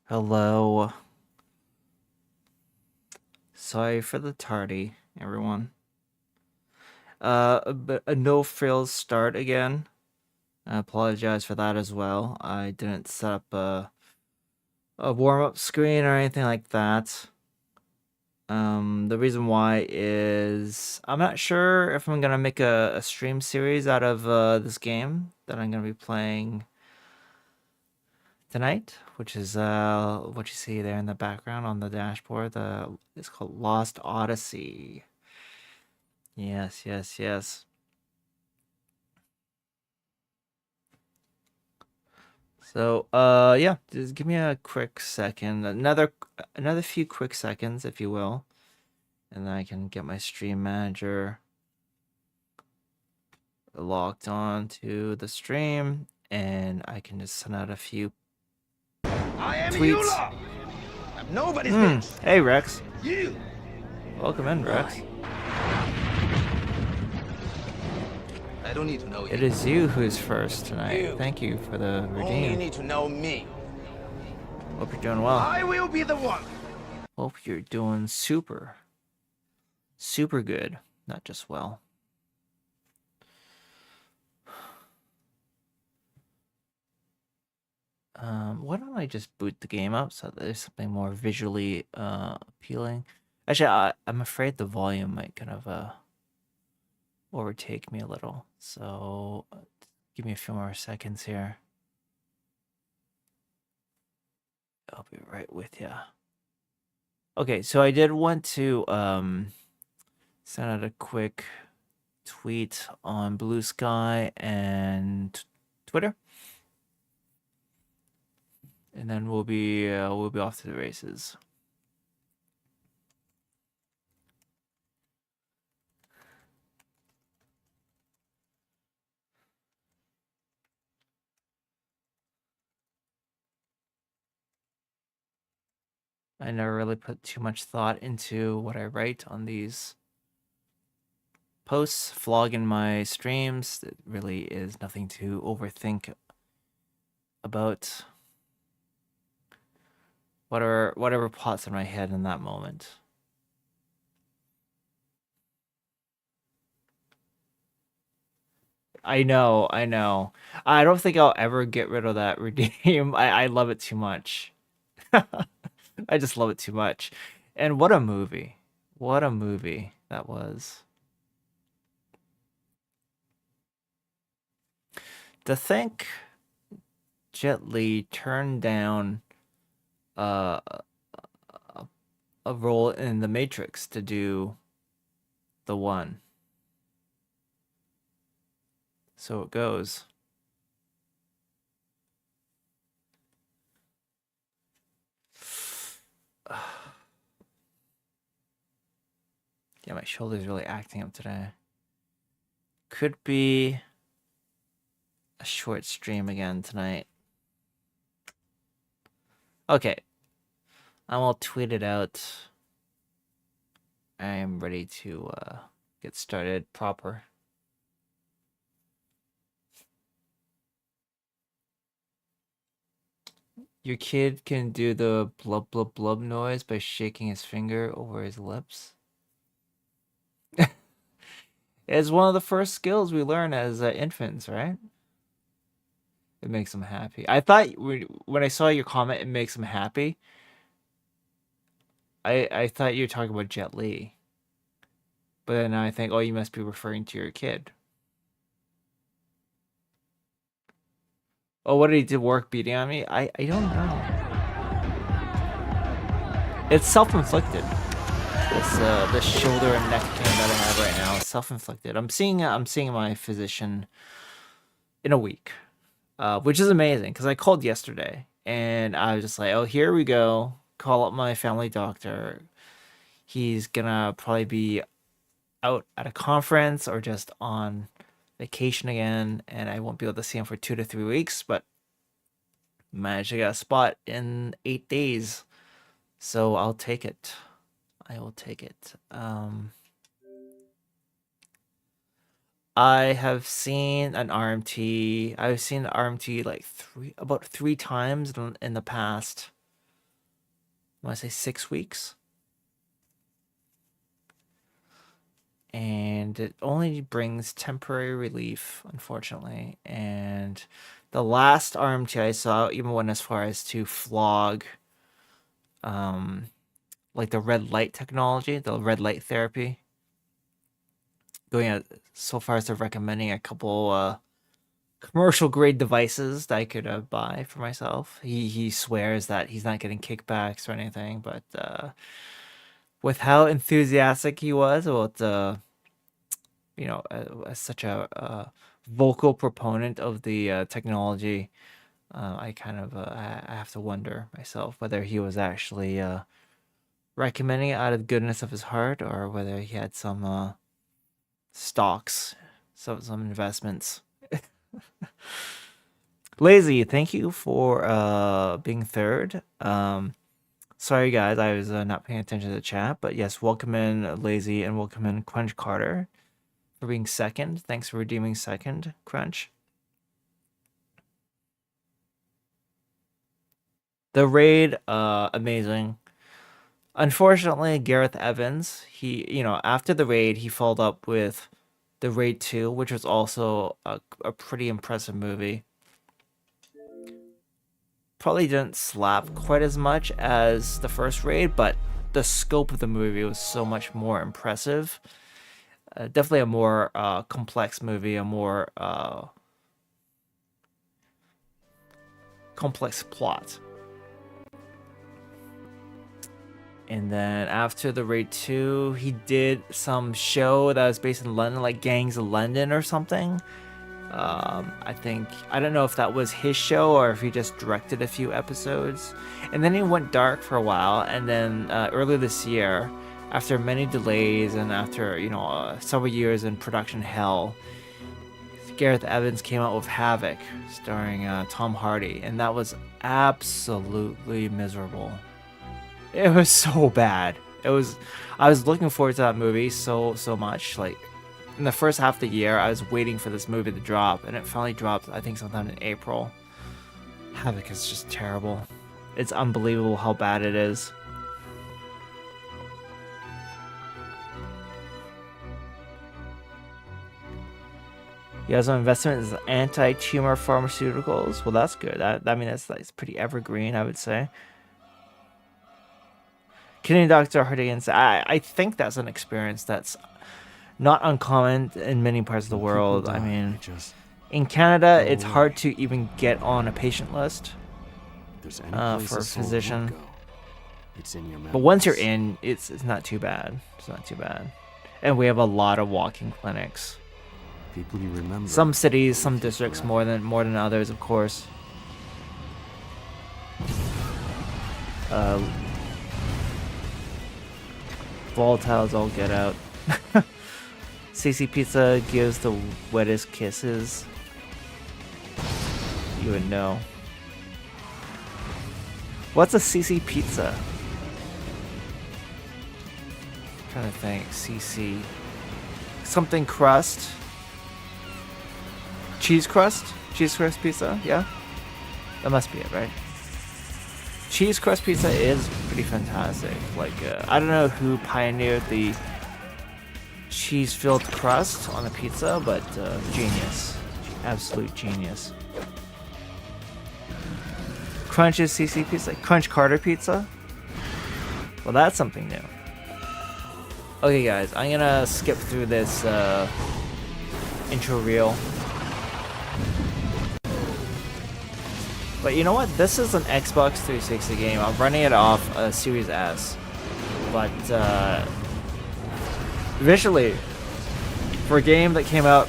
Hello. Sorry for the tardy, everyone. But a no frills start again. I apologize for that as well. I didn't set up a warm up screen or anything like that. The reason why is I'm not sure if I'm gonna make a stream series out of this game that I'm gonna be playing tonight, which is what you see there in the background on the dashboard. It's called Lost Odyssey. Yes, yes, yes. So, yeah, just give me a quick second, another few quick seconds, if you will, and then I can get my stream manager locked on to the stream, and I can just send out a few I am tweets. Eula! I'm nobody's bitch. Hey, Rex. You. Welcome in, Rex. I don't need to know you. It is you who's first tonight. You. Thank you for the Only redeem. you need to know me. Hope you're doing well. I will be the one. Hope you're doing super good, not just well. Why don't I just boot the game up so there's something more visually appealing? Actually, I'm afraid the volume might kind of overtake me a little. So give me a few more seconds here. I'll be right with you. Okay, so I did want to send out a quick tweet on Blue Sky and Twitter. And then we'll be off to the races. I never really put too much thought into what I write on these posts, vlogging my streams. It really is nothing to overthink about. Whatever pops in my head in that moment. I know. I don't think I'll ever get rid of that redeem. I love it too much. I just love it too much. And what a movie. What a movie that was. To think Jet Li turned down a role in The Matrix to do the one. So it goes. Yeah, my shoulder's really acting up today. Could be a short stream again tonight. Okay. I will tweet it out. I am ready to get started proper. Your kid can do the blub blub blub noise by shaking his finger over his lips. It's one of the first skills we learn as infants, right? It makes them happy. I thought when I saw your comment, it makes them happy. I thought you were talking about Jet Li. But then I think, oh, you must be referring to your kid. Oh, what did he do? Work beating on me? I don't know. It's self-inflicted. This shoulder and neck pain that I have right now is self-inflicted. I'm seeing my physician in a week, which is amazing because I called yesterday and I was just like, oh, here we go. Call up my family doctor. He's gonna probably be out at a conference or just on vacation again, and I won't be able to see him for 2 to 3 weeks, but managed to get a spot in 8 days. So I'll take it. I will take it. I have seen an RMT. I've seen an RMT like about three times in the past I want to say 6 weeks. And it only brings temporary relief, unfortunately. And the last RMT I saw even went as far as to flog like the red light technology, the red light therapy. Going so far as to recommending a couple commercial grade devices that I could buy for myself. He swears that he's not getting kickbacks or anything, but with how enthusiastic he was about as such a vocal proponent of the technology, I kind of I have to wonder myself whether he was actually recommending it out of the goodness of his heart, or whether he had some stocks, some investments. Lazy, thank you for being third. Sorry guys, I was not paying attention to the chat, but yes, welcome in Lazy and welcome in Crunch Carter for being second. Thanks for redeeming second, Crunch. The raid, amazing. Unfortunately, Gareth Evans, he, after the raid, he followed up with the Raid 2, which was also a pretty impressive movie. Probably didn't slap quite as much as the first raid, but the scope of the movie was so much more impressive. Definitely a more complex movie, a more complex plot. And then after the Raid 2, he did some show that was based in London, like Gangs of London or something. I don't know if that was his show or if he just directed a few episodes. And then he went dark for a while. And then earlier this year, after many delays and after, several years in production hell, Gareth Evans came out with Havoc, starring Tom Hardy. And that was absolutely miserable. It was so bad. I was looking forward to that movie so much. Like, in the first half of the year, I was waiting for this movie to drop, and it finally dropped, I think, sometime in April. Havoc is just terrible. It's unbelievable how bad it is. He has an investment in anti-tumor pharmaceuticals. Well, that's good. That's pretty evergreen, I would say. Kidney Doctor Hardigans, I think that's an experience that's not uncommon in many parts of the world. I mean, in Canada, it's hard to even get on a patient list for a physician. But once you're in, it's not too bad. It's not too bad. And we have a lot of walking clinics. People you remember. Some cities, some districts more than others, of course. Volatiles all get out. CC Pizza gives the wettest kisses. You would know. What's a CC Pizza? I'm trying to think. CC. Something crust. Cheese crust? Cheese crust pizza? Yeah? That must be it, right? Cheese crust pizza is pretty fantastic. Like, I don't know who pioneered the cheese-filled crust on a pizza, but genius. Absolute genius. Crunch is CC Pizza? Crunch Carter Pizza? Well, that's something new. Okay, guys, I'm gonna skip through this intro reel. But you know what? This is an Xbox 360 game. I'm running it off a Series S. But visually, for a game that came out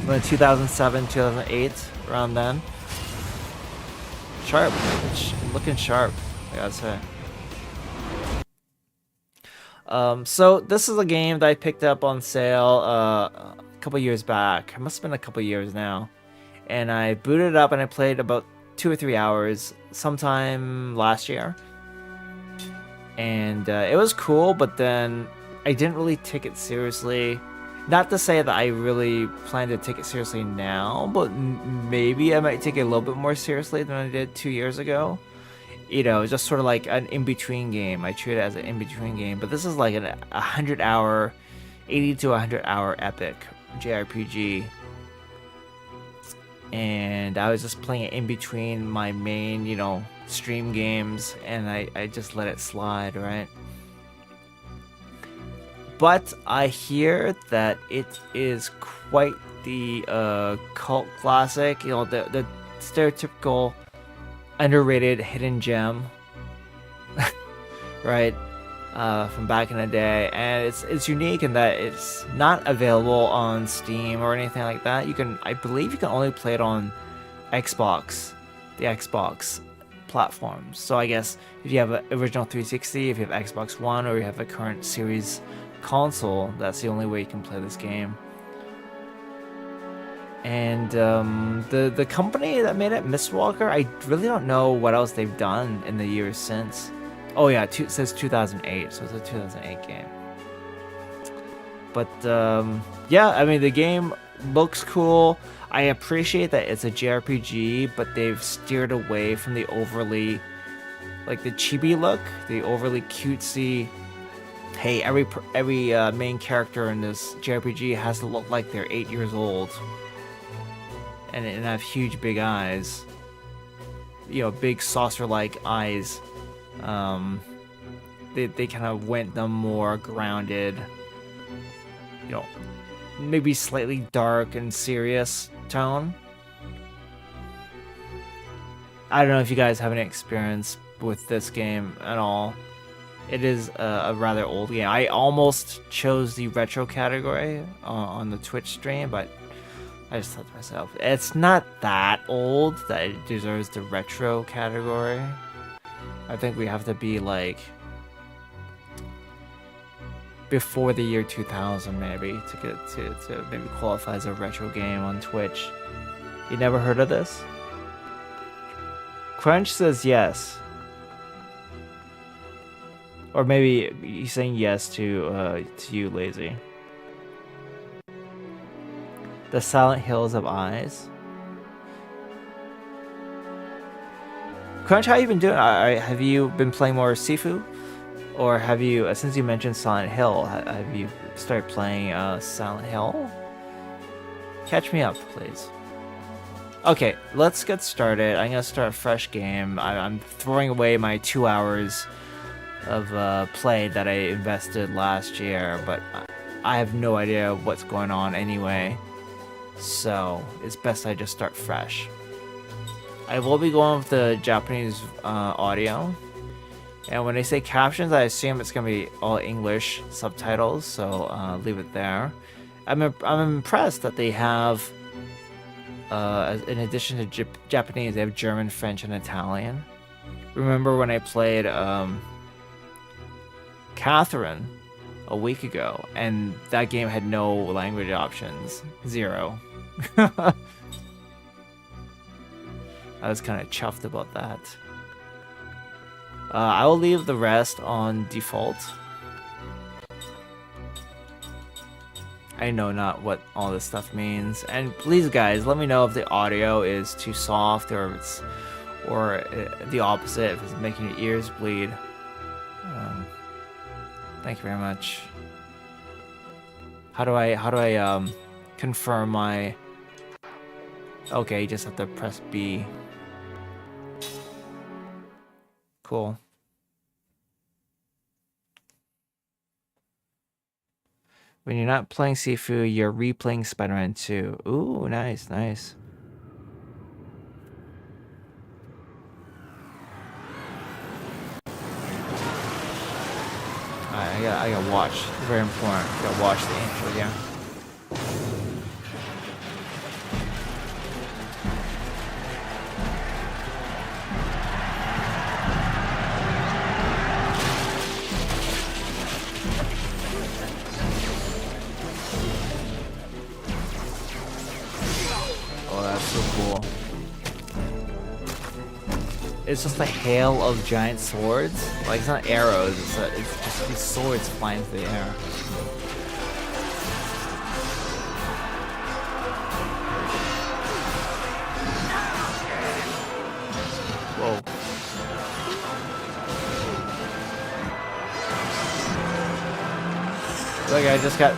in 2007, 2008, around then, sharp. It's looking sharp, I gotta say. So this is a game that I picked up on sale a couple years back. It must have been a couple years now. And I booted it up and I played about 2 or 3 hours sometime last year. And it was cool, but then I didn't really take it seriously. Not to say that I really plan to take it seriously now, but maybe I might take it a little bit more seriously than I did 2 years ago. you know, just sort of like an in-between game. I treat it as an in-between game, but this is like a 100-hour, 80 to 100-hour epic JRPG. And I was just playing it in between my main, you know, stream games, and I just let it slide, right? But I hear that it is quite the cult classic, you know, the stereotypical underrated hidden gem, right? From back in the day, and it's unique in that it's not available on Steam or anything like that. I believe you can only play it on Xbox, the Xbox platforms. So I guess if you have an original 360, if you have Xbox One, or you have a current series console, that's the only way you can play this game. And the company that made it, Mistwalker, I really don't know what else they've done in the years since. Oh yeah, it says 2008, so it's a 2008 game. But yeah, I mean, the game looks cool. I appreciate that it's a JRPG, but they've steered away from the overly, like, the chibi look, the overly cutesy. Hey, every main character in this JRPG has to look like they're 8 years old, and have huge big eyes. You know, big saucer-like eyes. They kind of went the more grounded, you know, maybe slightly dark and serious tone. I don't know if you guys have any experience with this game at all. It is a rather old game. I almost chose the retro category on the Twitch stream, but I just thought to myself, it's not that old that it deserves the retro category. I think we have to be like before the year 2000 maybe to get to maybe qualify as a retro game on Twitch. You never heard of this? Crunch says yes. Or maybe he's saying yes to you, Lazy. The Silent Hills of Eyes. Crunch, how you been doing? Have you been playing more Sifu? Or have you, since you mentioned Silent Hill, have you started playing Silent Hill? Catch me up, please. Okay, let's get started. I'm gonna start a fresh game. I'm throwing away my 2 hours of play that I invested last year, but I have no idea what's going on anyway. So it's best I just start fresh. I will be going with the Japanese audio, and when they say captions, I assume it's gonna be all English subtitles. So leave it there. I'm impressed that they have, in addition to Japanese, they have German, French, and Italian. Remember when I played Catherine a week ago, and that game had no language options, 0. I was kind of chuffed about that. I will leave the rest on default. I know not what all this stuff means, and please, guys, let me know if the audio is too soft, or if it's, the opposite, if it's making your ears bleed. Thank you very much. How do I confirm my? Okay, you just have to press B. Cool. When you're not playing Sifu, you're replaying Spider-Man 2. Ooh, nice, nice. I gotta watch. It's very important. I gotta watch the intro, yeah. Oh, that's so cool. It's just a hail of giant swords. Like, it's not arrows, it's just these swords flying through the air. Whoa. Look, I just got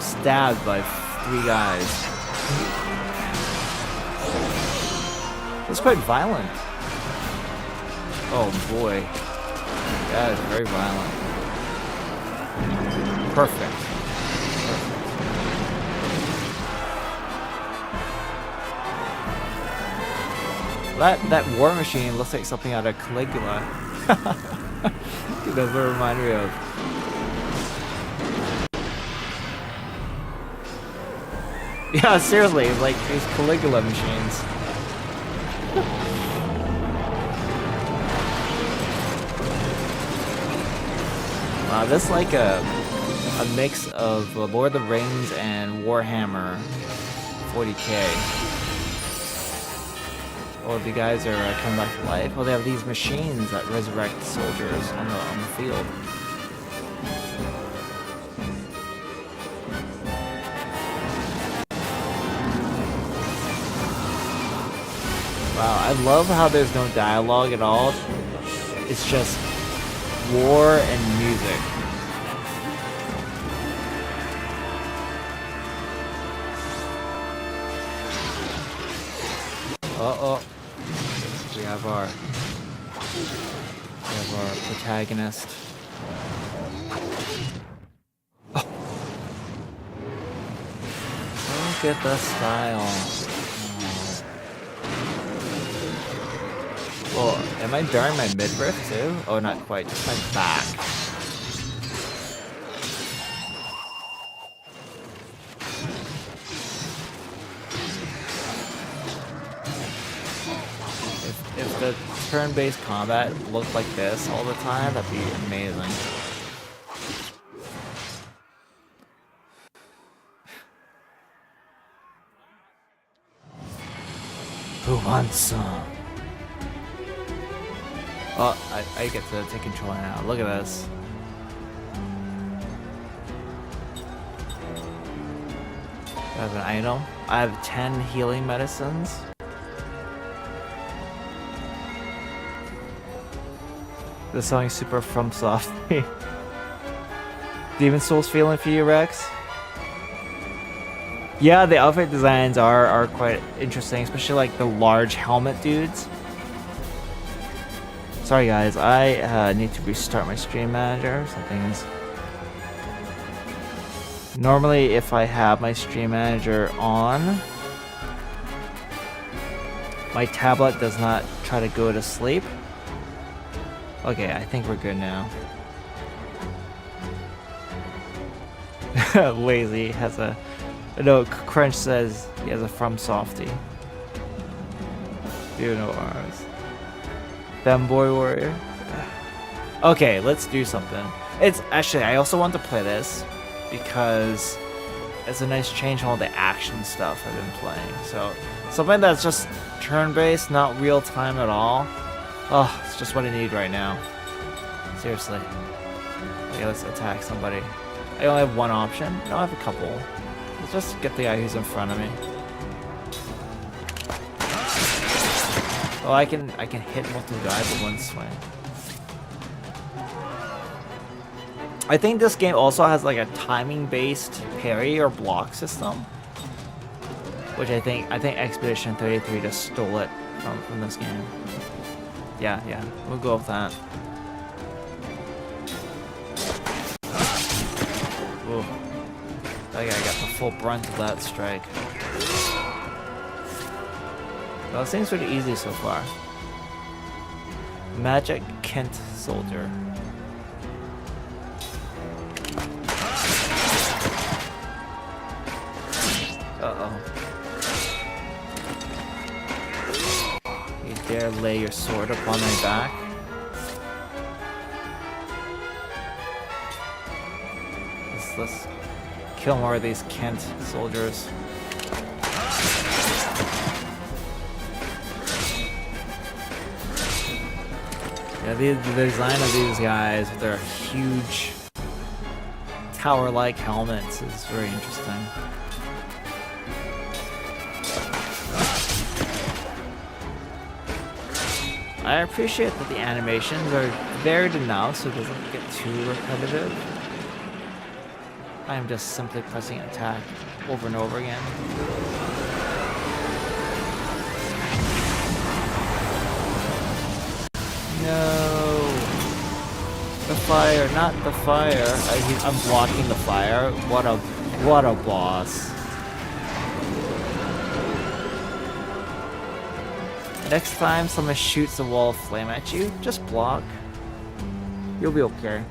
stabbed by 3 guys. It's quite violent. Oh boy. That is very violent. Perfect. That war machine looks like something out of Caligula. That's what it reminded me of. Yeah, seriously, like these Caligula machines. Wow, this is like a mix of Lord of the Rings and Warhammer 40k. Oh, the guys are coming back to life. Oh, they have these machines that resurrect soldiers on the field. Wow, I love how there's no dialogue at all. It's just war and music. Uh-oh. We have our protagonist. Oh. Look at the style. Well, am I during my midriff too? Oh, not quite, just my back. If the turn-based combat looked like this all the time, that'd be amazing. Who wants some? Oh, I get to take control now. Look at this. I have an item. I have 10 healing medicines. This song is super from softly. Demon Souls feeling for you, Rex? Yeah, the outfit designs are quite interesting, especially like the large helmet dudes. Sorry guys, I need to restart my stream manager. Something's... Normally if I have my stream manager on, my tablet does not try to go to sleep. Okay, I think we're good now. Lazy has a... No, Crunch says he has a from softy. You know ours. Femboy Warrior. Okay, let's do something. It's actually, I also want to play this because it's a nice change from all the action stuff I've been playing. So something that's just turn-based, not real time at all. Oh, it's just what I need right now. Seriously. Okay, let's attack somebody. I only have one option. No, I have a couple. Let's just get the guy who's in front of me. Oh, I can hit multiple guys with one swing. I think this game also has like a timing-based parry or block system, which I think Expedition 33 just stole it from this game. Yeah, we'll go with that. Ooh. I think I got the full brunt of that strike. Well, it seems pretty easy so far. Magic Kent Soldier. Uh-oh. You dare lay your sword upon my back? Let's kill more of these Kent soldiers. Yeah, the design of these guys with their huge tower-like helmets is very interesting. I appreciate that the animations are varied enough so it doesn't get too repetitive. I am just simply pressing attack over and over again. No! The fire, not the fire. I'm blocking the fire. What a boss. Next time someone shoots a wall of flame at you, just block. You'll be okay.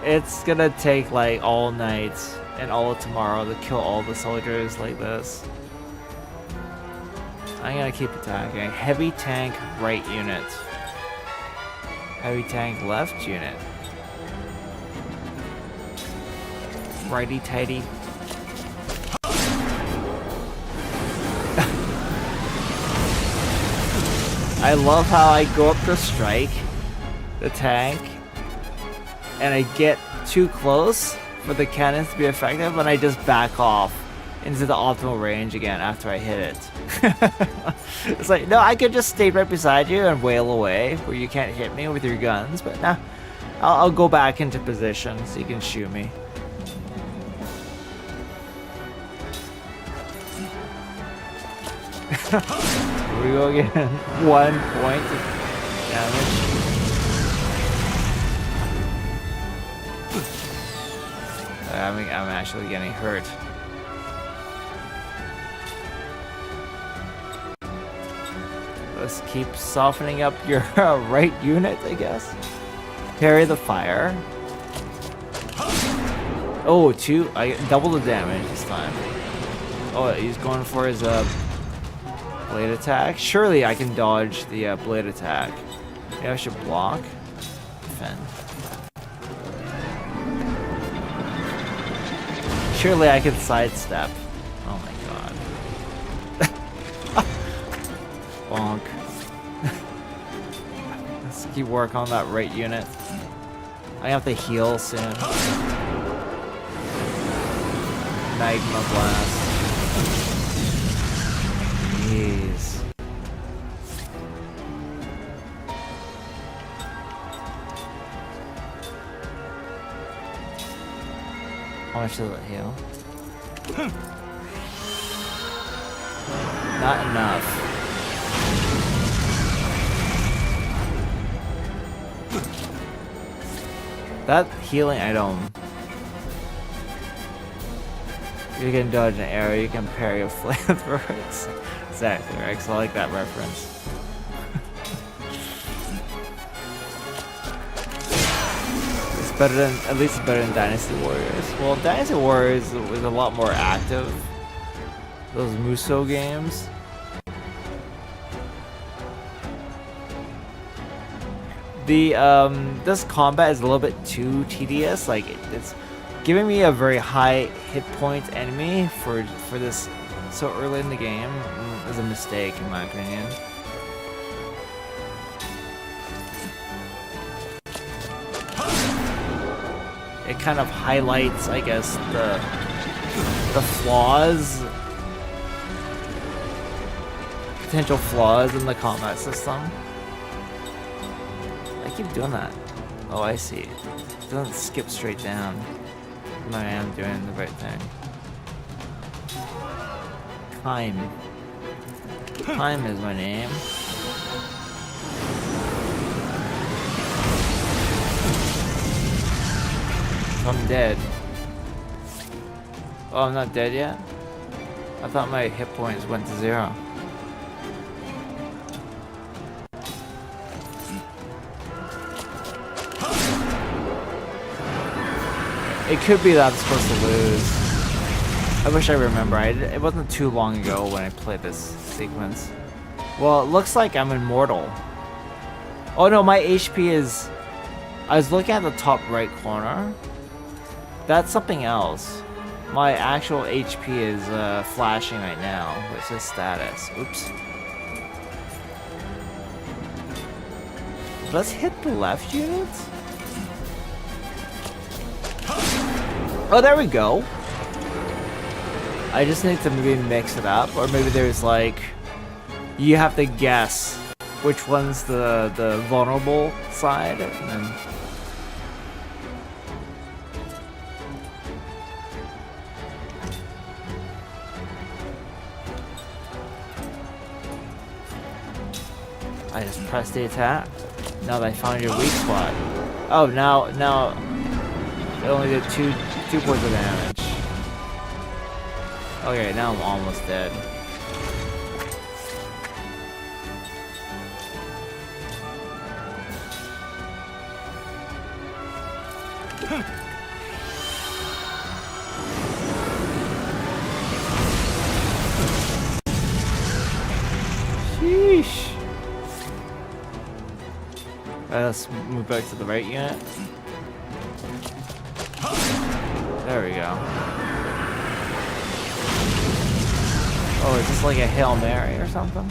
It's gonna take like all night and all of tomorrow to kill all the soldiers like this. I'm gonna keep attacking. Heavy tank right unit. Heavy tank left unit. Righty tighty. I love how I go up to strike the tank and I get too close for the cannons to be effective and I just back off into the optimal range again after I hit it. It's like, no, I could just stay right beside you and wail away where you can't hit me with your guns, but nah, I'll go back into position so you can shoot me. Here we go again. 1 point of damage. I'm actually getting hurt. Let's keep softening up your right unit, I guess. Parry the fire. Oh, I double the damage this time. Oh, he's going for his blade attack. Surely I can dodge the blade attack. Maybe I should block. Defend. Surely I can sidestep. Oh my god. Bonk. Let's keep working on that right unit. I have to heal soon. Magma blast. Jeez. How much does it heal? Not enough. That healing item. You can dodge an arrow, you can parry a flamethrower. Exactly, right? So I like that reference. It's better than, at least it's better than Dynasty Warriors. Well, Dynasty Warriors was a lot more active. Those Musou games. The this combat is a little bit too tedious. Like it's giving me a very high hit point enemy for this so early in the game is a mistake in my opinion. It kind of highlights, I guess, the flaws, potential flaws in the combat system. I keep doing that. Oh, I see. It doesn't skip straight down. I am doing the right thing. Time. Time is my name. I'm dead. Oh, I'm not dead yet? I thought my hit points went to 0. It could be that I'm supposed to lose. I wish I remember. It wasn't too long ago when I played this sequence. Well, it looks like I'm immortal. Oh no, my HP is... I was looking at the top right corner. That's something else. My actual HP is flashing right now, which says status. Oops. Let's hit the left unit. Oh, there we go. I just need to maybe mix it up, or maybe there's like, you have to guess which one's the vulnerable side, and then I just pressed the attack. Now that I found your weak spot. Oh, now it only did two points of damage. Okay, now I'm almost dead. Sheesh. Let's move back to the right unit. There we go. Oh, is this like a Hail Mary or something?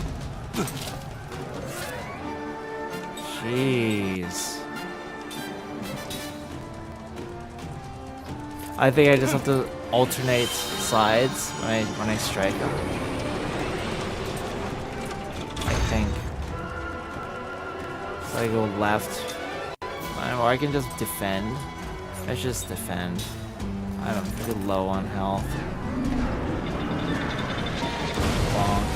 Jeez. I think I just have to alternate sides when I strike them. I think. So I go left. Or I can just defend. Let's just defend. I don't get low on health. Bonk.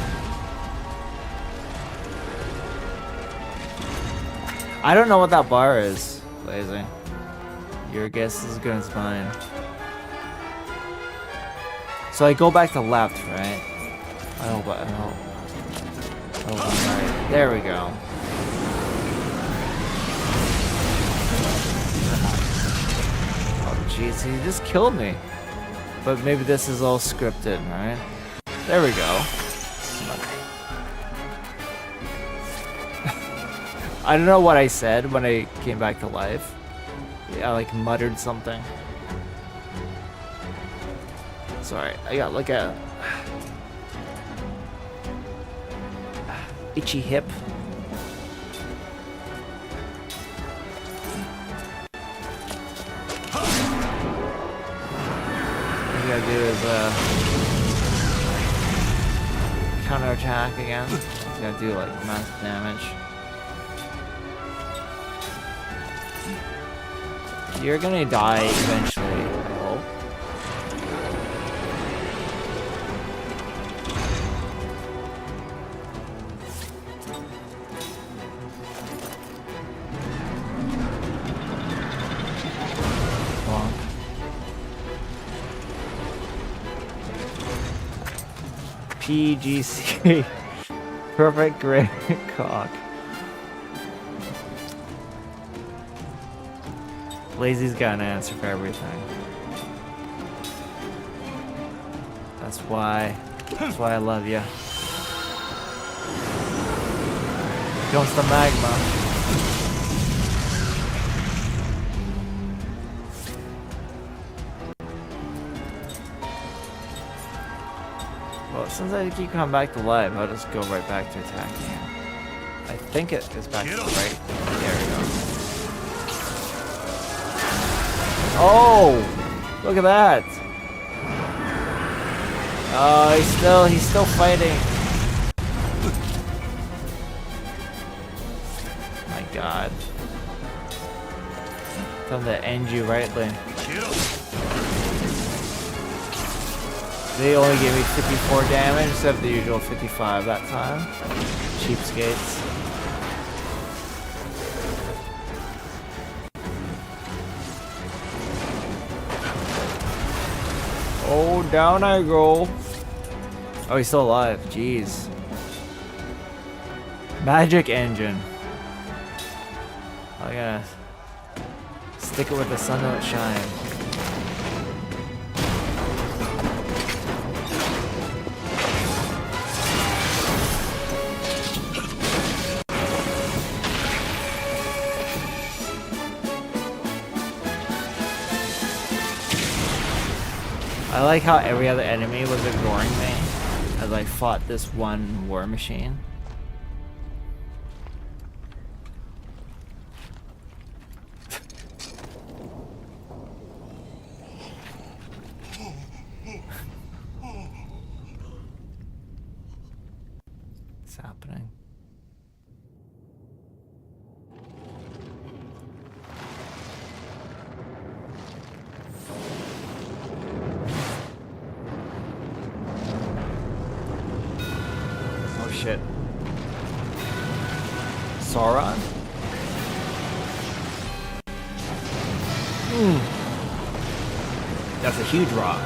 I don't know what that bar is, Lazy. Your guess is as good as mine. So I go back to left, right? Oh, right. There we go. Oh, jeez, he just killed me. But maybe this is all scripted, right? There we go. I don't know what I said when I came back to life. Yeah, I like muttered something. Sorry, I got like a itchy hip. What I gotta do is counterattack again. I gotta do like massive damage. You're gonna die eventually, I hope. PGC. Perfect great cock. Lazy's got an answer for everything. That's why I love you. Comes the magma. Well, since I keep coming back to life, I'll just go right back to attacking him. I think it is back to the right. There we go. Oh! Look at that! Oh, he's still fighting. My God. Time to end you rightly. They only gave me 54 damage instead of the usual 55 that time. Cheapskates. Oh, down I go. Oh, he's still alive. Jeez. Magic engine. I gotta stick it with the sun that shine. I like how every other enemy was ignoring me as I fought this one war machine. What's happening? Shit. Sauron? That's a huge rock.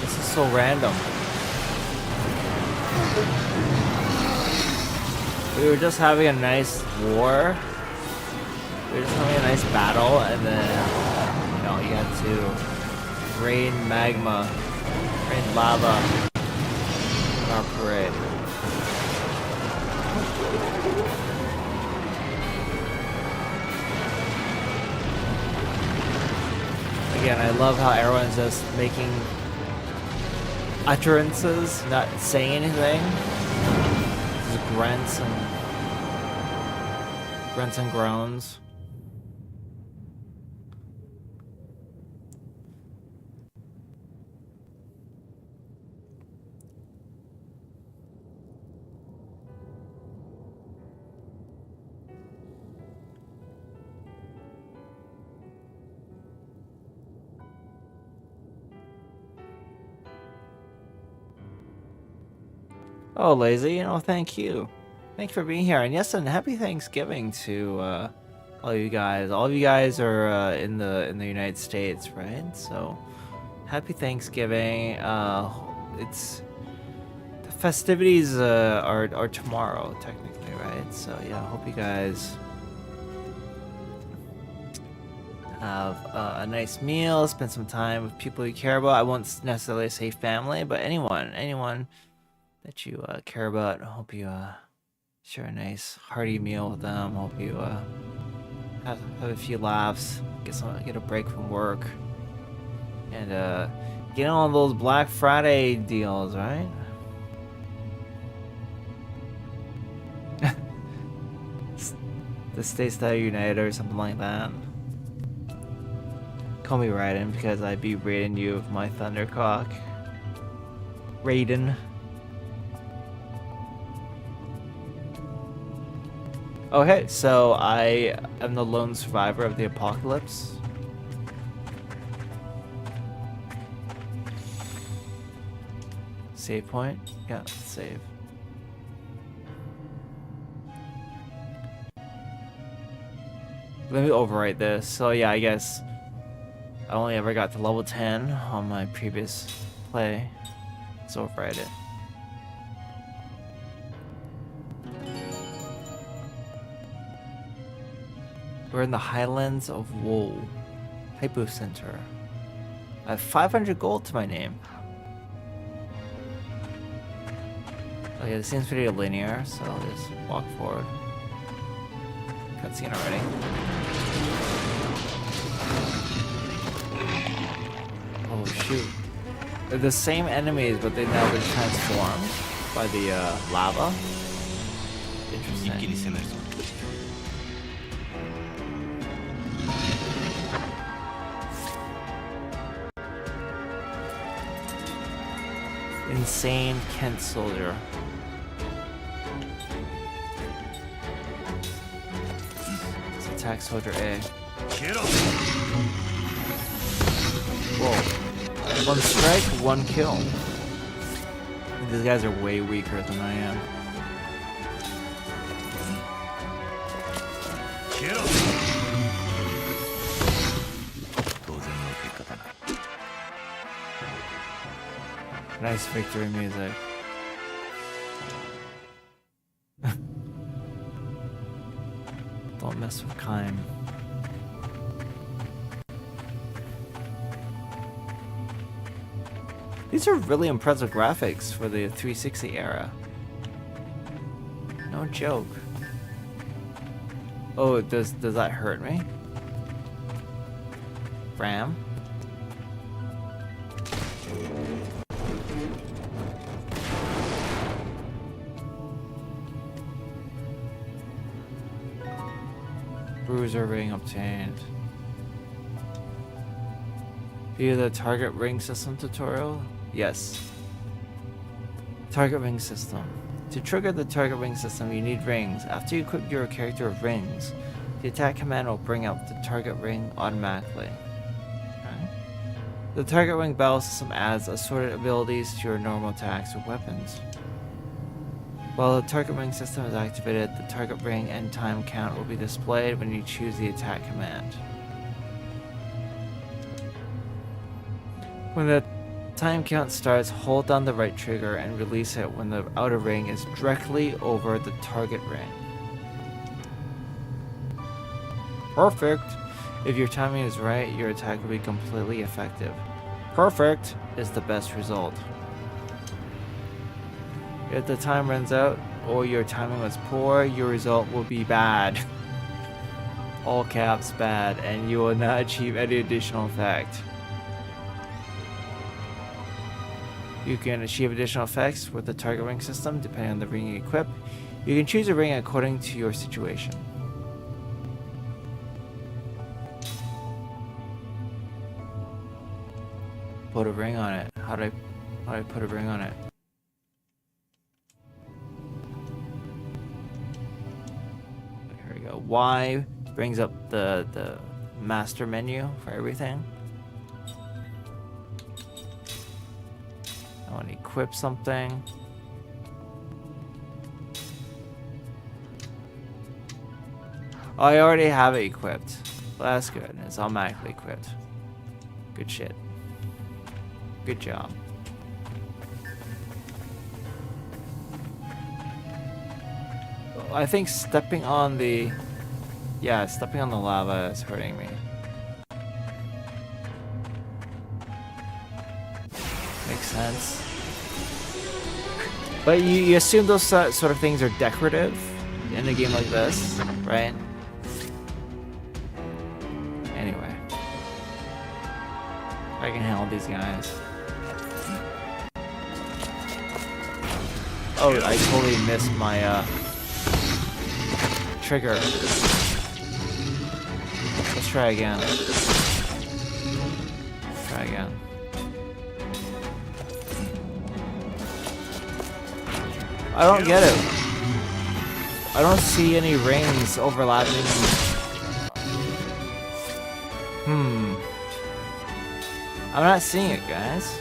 This is so random. We were just having a nice war. We were just having a nice battle, and then, you know, you had to rain magma, rain lava on our parade. Again, I love how everyone's just making utterances, not saying anything. Just grunts and groans. Oh, Lazy, you know, thank you. Thank you for being here. And yes, and happy Thanksgiving to all you guys. All of you guys are in the United States, right? So happy Thanksgiving. It's the festivities are tomorrow, technically, right? So yeah, I hope you guys have a nice meal, spend some time with people you care about. I won't necessarily say family, but anyone that you care about. I hope you share a nice hearty meal with them. Hope you have a few laughs, get a break from work, and get on those Black Friday deals, right? The states that are united or something like that. Call me Raiden because I be raiding you with my Thundercock. Raiden. Okay, so I am the lone survivor of the apocalypse. Save point? Yeah, let's save. Let me overwrite this. So yeah, I guess I only ever got to level 10 on my previous play. Let's overwrite it. We're in the Highlands of Wool, Hypo Center. I have 500 gold to my name. Okay, this seems pretty linear, so I'll just walk forward. Cutscene already. Oh shoot. They're the same enemies, but they've now been transformed by the lava. Interesting. Insane Kent soldier. Let's attack soldier A. Whoa. One strike, one kill. These guys are way weaker than I am. Nice victory music. Don't mess with Kaim. These are really impressive graphics for the 360 era. No joke. Oh, does that hurt me? Ram? Bruiser ring obtained. View the target ring system tutorial? Yes. Target ring system. To trigger the target ring system, you need rings. After you equip your character with rings, the attack command will bring up the target ring automatically. Okay. The target ring battle system adds assorted abilities to your normal attacks or weapons. While the target ring system is activated, the target ring and time count will be displayed when you choose the attack command. When the time count starts, hold down the right trigger and release it when the outer ring is directly over the target ring. Perfect! If your timing is right, your attack will be completely effective. Perfect is the best result. If the time runs out or your timing was poor, your result will be bad. All caps bad, and you will not achieve any additional effect. You can achieve additional effects with the target ring system depending on the ring you equip. You can choose a ring according to your situation. Put a ring on it. How do I put a ring on it? Here we go. Y brings up the master menu for everything. I want to equip something. Oh, I already have it equipped. Well, that's good. It's automatically equipped. Good shit. Good job. I think stepping on the... Yeah, stepping on the lava is hurting me. Makes sense. But you assume those sort of things are decorative in a game like this, right? Anyway. I can handle these guys. Oh, I totally missed my trigger. Let's try again. Try again. I don't get it. I don't see any rings overlapping. I'm not seeing it, guys.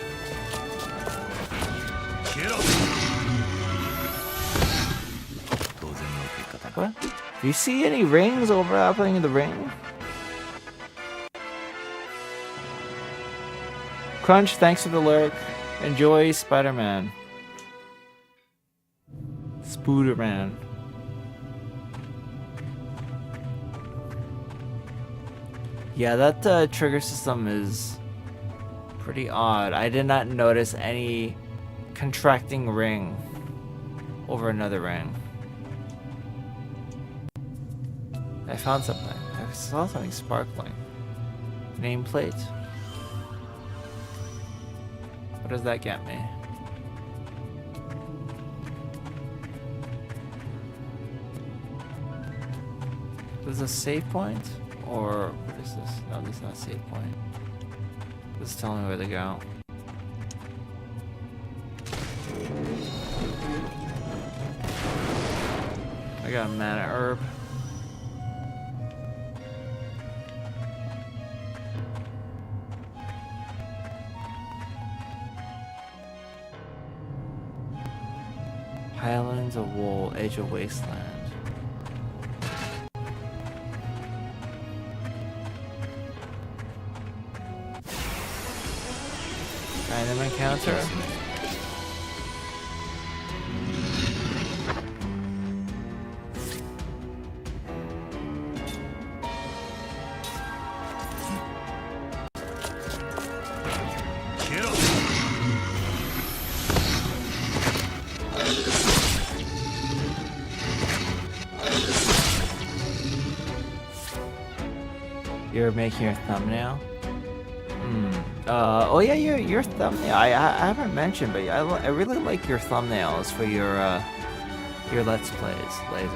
What? Do you see any rings overlapping in the ring? Crunch, thanks for the lurk. Enjoy Spider-Man. Spooderman. Yeah, that trigger system is pretty odd. I did not notice any contracting ring over another ring. I found something. I saw something sparkling. Nameplate? What does that get me? Is this a save point? Or what is this? No, this is not a save point. This is telling me where to go. I got a mana herb. Highlands of Wool, Edge of Wasteland. Random encounter. You're making your thumbnail? Oh yeah, your thumbnail. I haven't mentioned, but I really like your thumbnails for your Let's Plays, Lazy.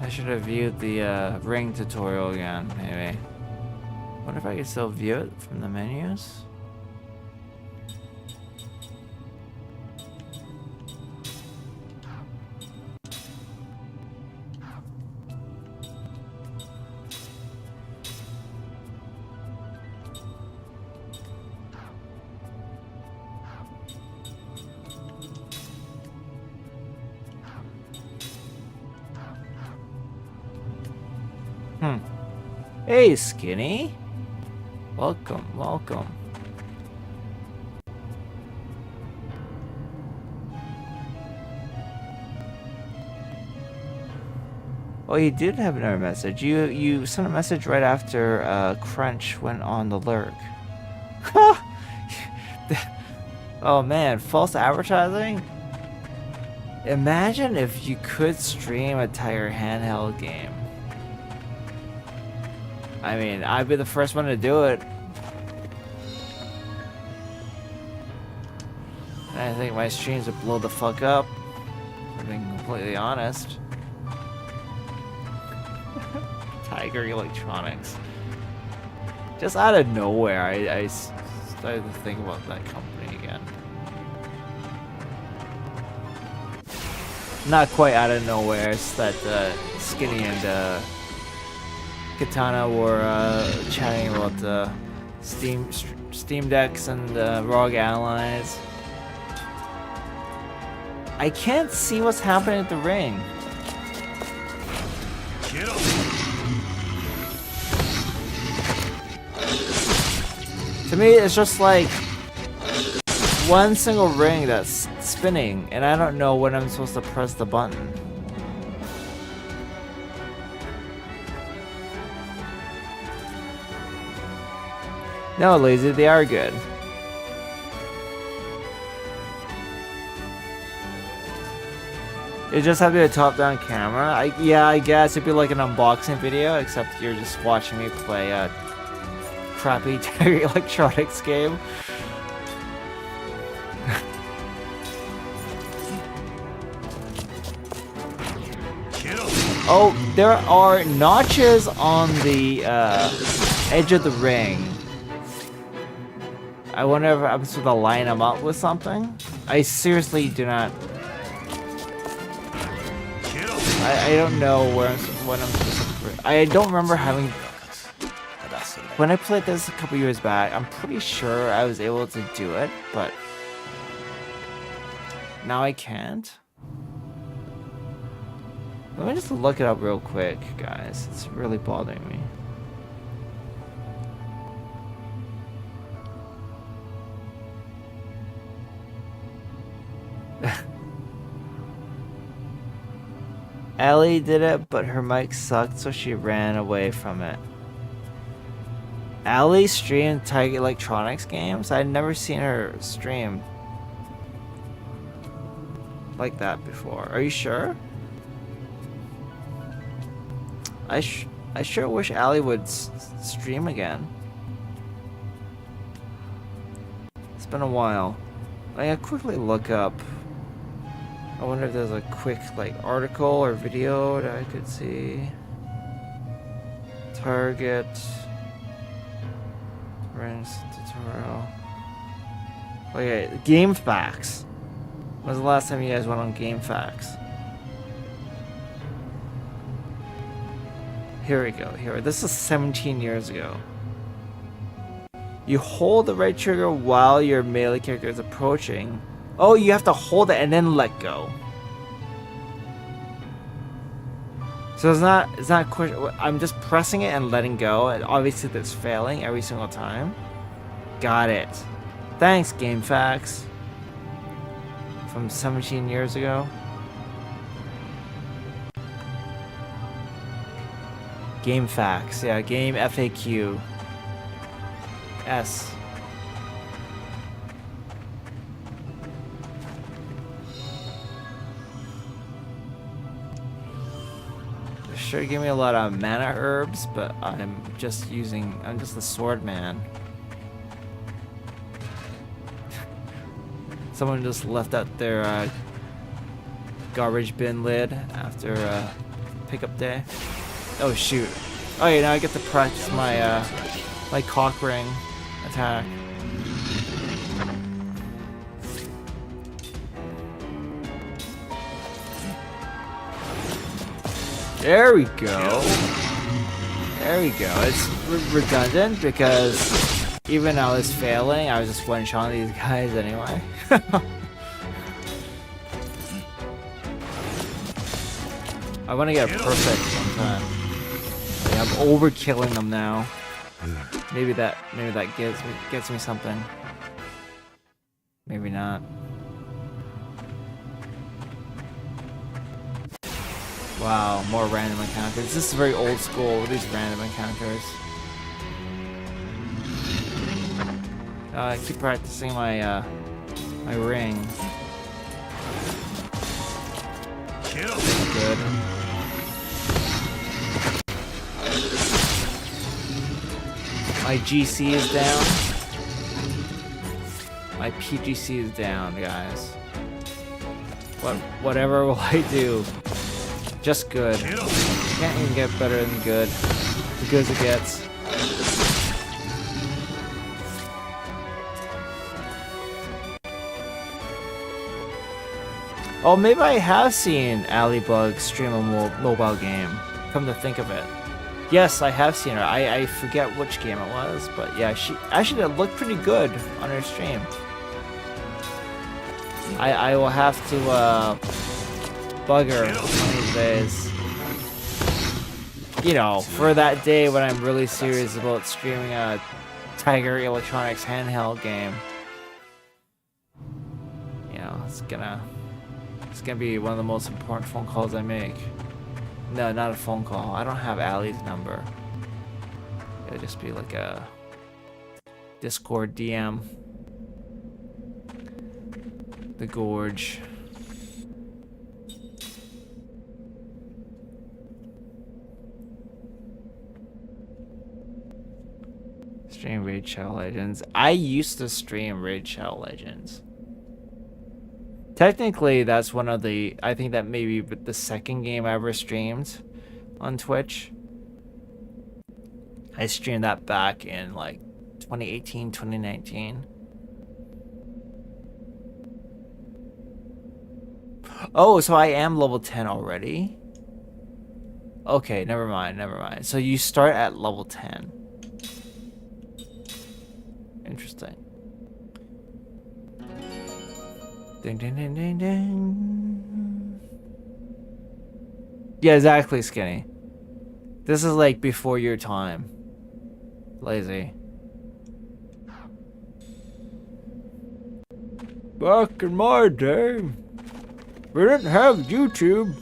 I should have viewed the ring tutorial again, maybe. Wonder if I can still view it from the menus? Hey, Skinny. Welcome, welcome. Oh, you did have another message. You sent a message right after Crunch went on the lurk. Oh man, false advertising? Imagine if you could stream a Tiger handheld game. I mean, I'd be the first one to do it. And I think my streams would blow the fuck up, if I'm being completely honest. Tiger Electronics. Just out of nowhere, I started to think about that company again. Not quite out of nowhere, it's that Skinny and Katana were chatting about Steam Decks and ROG Allies. I can't see what's happening at the ring. To me, it's just like one single ring that's spinning, and I don't know when I'm supposed to press the button. No, Lazy, they are good. It just have to be a top-down camera. Yeah, I guess it'd be like an unboxing video, except you're just watching me play a crappy Tiger Electronics game. Oh, there are notches on the edge of the ring. I wonder if I'm supposed to line them up with something. I seriously do not. I don't know when I'm supposed to. I don't remember having. When I played this a couple years back, I'm pretty sure I was able to do it, but now I can't. Let me just look it up real quick, guys. It's really bothering me. Ellie did it, but her mic sucked, so she ran away from it. Ellie streamed Tiger Electronics games? I'd never seen her stream like that before. Are you sure? I sure wish Ellie would stream again. It's been a while. I gotta quickly look up. I wonder if there's a quick like article or video that I could see. Target rings tutorial. Okay, Game Facts. When was the last time you guys went on Game Facts? Here we go. Here, this is 17 years ago. You hold the right trigger while your melee character is approaching. Oh, you have to hold it and then let go. So it's not quick. I'm just pressing it and letting go, and obviously that's failing every single time. Got it. Thanks, Game Facts. From 17 years ago. Game Facts, yeah, Game FAQ. S. Sure give me a lot of mana herbs, but I'm just the sword man. Someone just left out their garbage bin lid after pickup day. Oh shoot. Oh yeah, now I get to practice my my cock ring attack. There we go. There we go. It's redundant because even though I was failing, I was just one-shotting these guys anyway. I want to get it perfect sometime. Like, I'm overkilling them now. Maybe that gets me something. Maybe not. Wow, more random encounters. This is very old school with these random encounters. I keep practicing my my ring. Good. My GC is down. My PGC is down, guys. Whatever will I do? Just good. Can't even get better than good. As good as it gets. Oh, maybe I have seen Alibug stream a mobile game. Come to think of it. Yes, I have seen her. I forget which game it was, but yeah, she actually it looked pretty good on her stream. I will have to bug her one of these days. You know, for that day when I'm really serious about streaming a Tiger Electronics handheld game. You know, it's gonna be one of the most important phone calls I make. No, not a phone call. I don't have Allie's number. It'll just be like a Discord DM. The Gorge. Stream Raid Shadow Legends. I used to stream Raid Shadow Legends. Technically, that's one of the... I think that may be the second game I ever streamed on Twitch. I streamed that back in like 2018, 2019. Oh, so I am level 10 already? Okay, never mind. So you start at level 10. Interesting. Ding, ding, ding, ding, ding. Yeah, exactly, Skinny. This is like before your time. Lazy. Back in my day, we didn't have YouTube.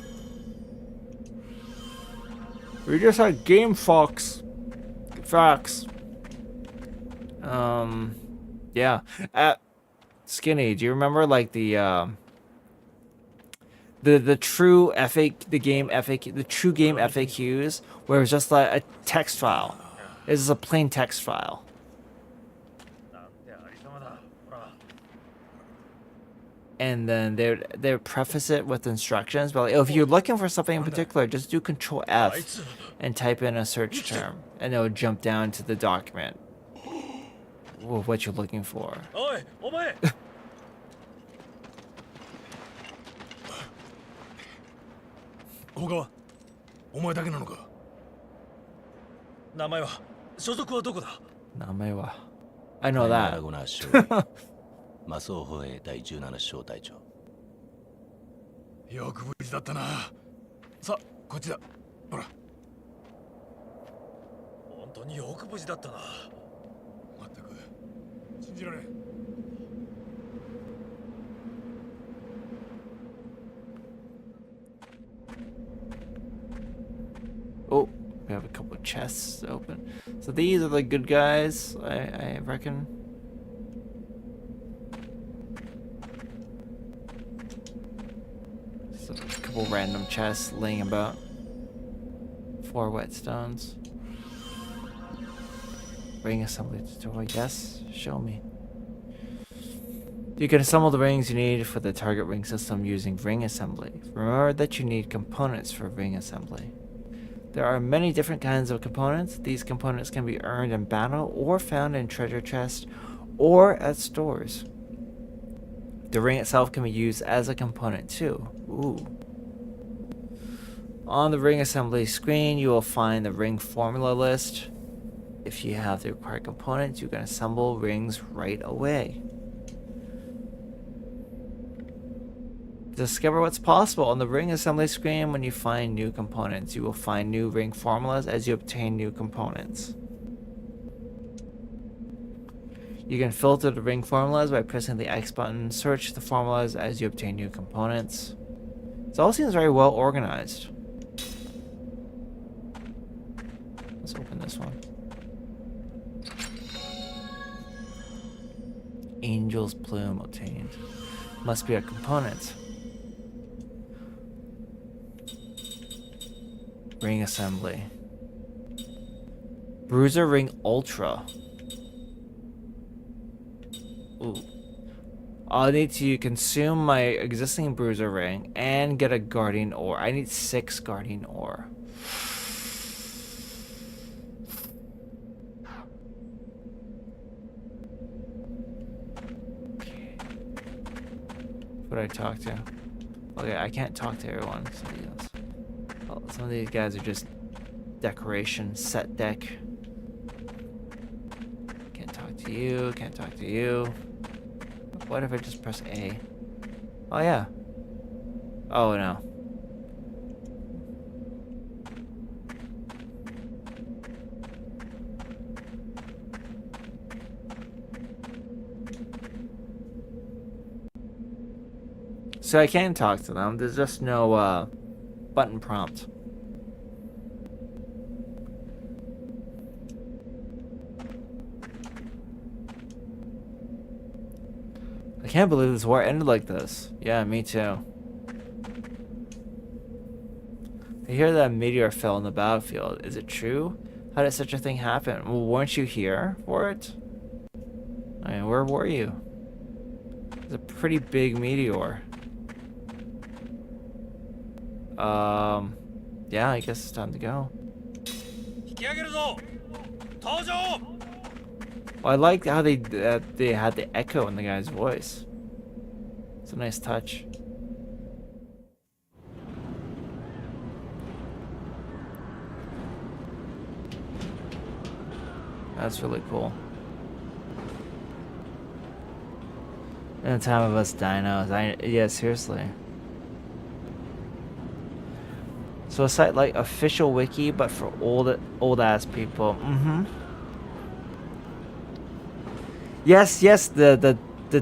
We just had Game Fox. Facts. Yeah. Skinny, do you remember like the true the game FAQs where it was just like a text file? It's just a plain text file. And then they would preface it with instructions, but like, oh, if you're looking for something in particular, just do Control F and type in a search term, and it would jump down to the document with what you're looking for. Oi, omae! 他はお前だけなのか。名前は所属はどこだ。名前は I know that. マスオ歩兵第17小隊長。よく無事だったな。さあ、こっちだ。ほら。本当によく無事だったな。まったく信じられん。Oh, we have a couple of chests open. So these are the good guys, I reckon. So a couple random chests laying about. 4 whetstones. Ring assembly tutorial. Yes, show me. You can assemble the rings you need for the target ring system using ring assembly. Remember that you need components for ring assembly. There are many different kinds of components. These components can be earned in battle or found in treasure chests or at stores. The ring itself can be used as a component too. Ooh. On the ring assembly screen, you will find the ring formula list. If you have the required components, you can assemble rings right away. Discover what's possible on the ring assembly screen. When you find new components, you will find new ring formulas as you obtain new components. You can filter the ring formulas by pressing the X button. Search the formulas as you obtain new components. It all seems very well organized. Let's open this one. Angel's plume obtained. Must be a component. Ring assembly. Bruiser ring ultra. Ooh. I'll need to consume my existing bruiser ring and get a guardian ore. I need 6 guardian ore. Who would I talk to? Okay, I can't talk to everyone. Somebody else. Oh, some of these guys are just decoration, set deck. Can't talk to you, can't talk to you. What if I just press A? Oh yeah. Oh no. So I can talk to them. There's just no button prompt. I can't believe this war ended like this. Yeah, me too. I hear that a meteor fell on the battlefield. Is it true? How did such a thing happen? Well, weren't you here for it? I mean, where were you? It's a pretty big meteor. Yeah, I guess it's time to go. Well, I like how they had the echo in the guy's voice. It's a nice touch. That's really cool. In the time of us dinos, yeah, seriously. So a site like official wiki, but for old ass people. Mm-hmm. Yes, the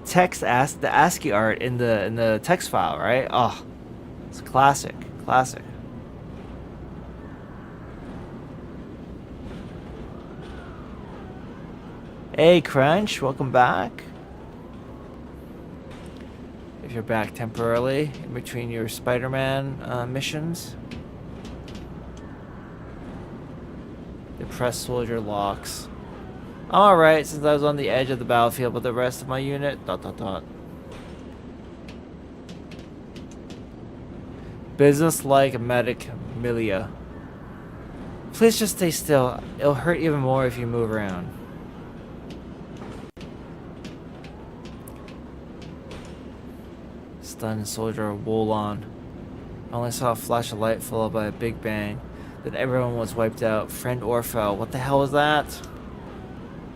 text the ASCII art in the text file, right? Oh, it's classic. Hey Crunch, welcome back. If you're back temporarily in between your Spider-Man missions. Depressed soldier locks. I'm alright since I was on the edge of the battlefield, but the rest of my unit... ... Business-like medic Milia. Please just stay still. It'll hurt even more if you move around. Stunned soldier Wolon. I only saw a flash of light followed by a big bang. Then everyone was wiped out. Friend Orpho. What the hell was that?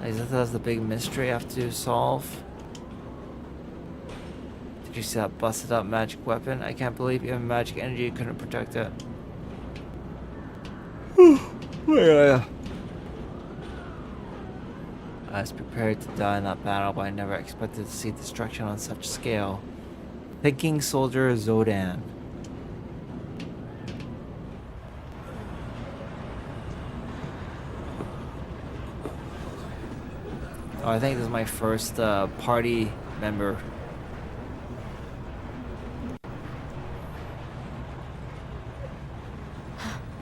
I guess that's the big mystery I have to solve. Did you see that busted up magic weapon? I can't believe even magic energy couldn't protect it. I was prepared to die in that battle, but I never expected to see destruction on such scale. Thinking soldier Zodan. Oh, I think this is my first party member.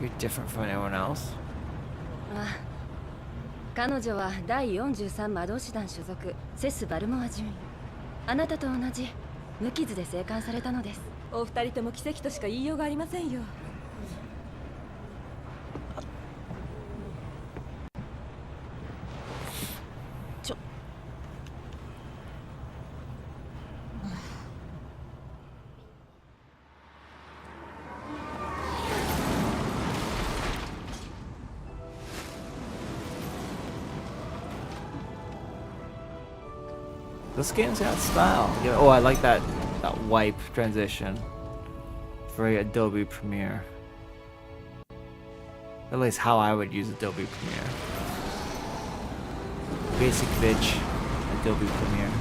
You're different from anyone else. 彼女は第43魔導士団所属セス・バルモア準尉。あなたと同じ無傷で生還されたのです。お二人とも奇跡としか言いようがありませんよ。This game's got style. Yeah, oh, I like that wipe transition. Very Adobe Premiere. At least how I would use Adobe Premiere. Basic bitch, Adobe Premiere.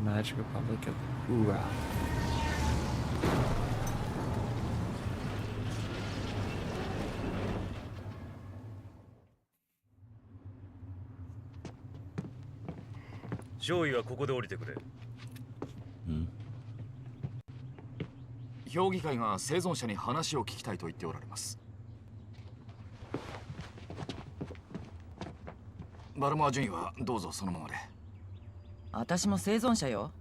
Magic Republic of Ura. Joey はここで降りてくれ。評議会が生存者に話を聞きたいと言っておられます。バルモア・ジュニはどうぞそのままで。私も生存者よ。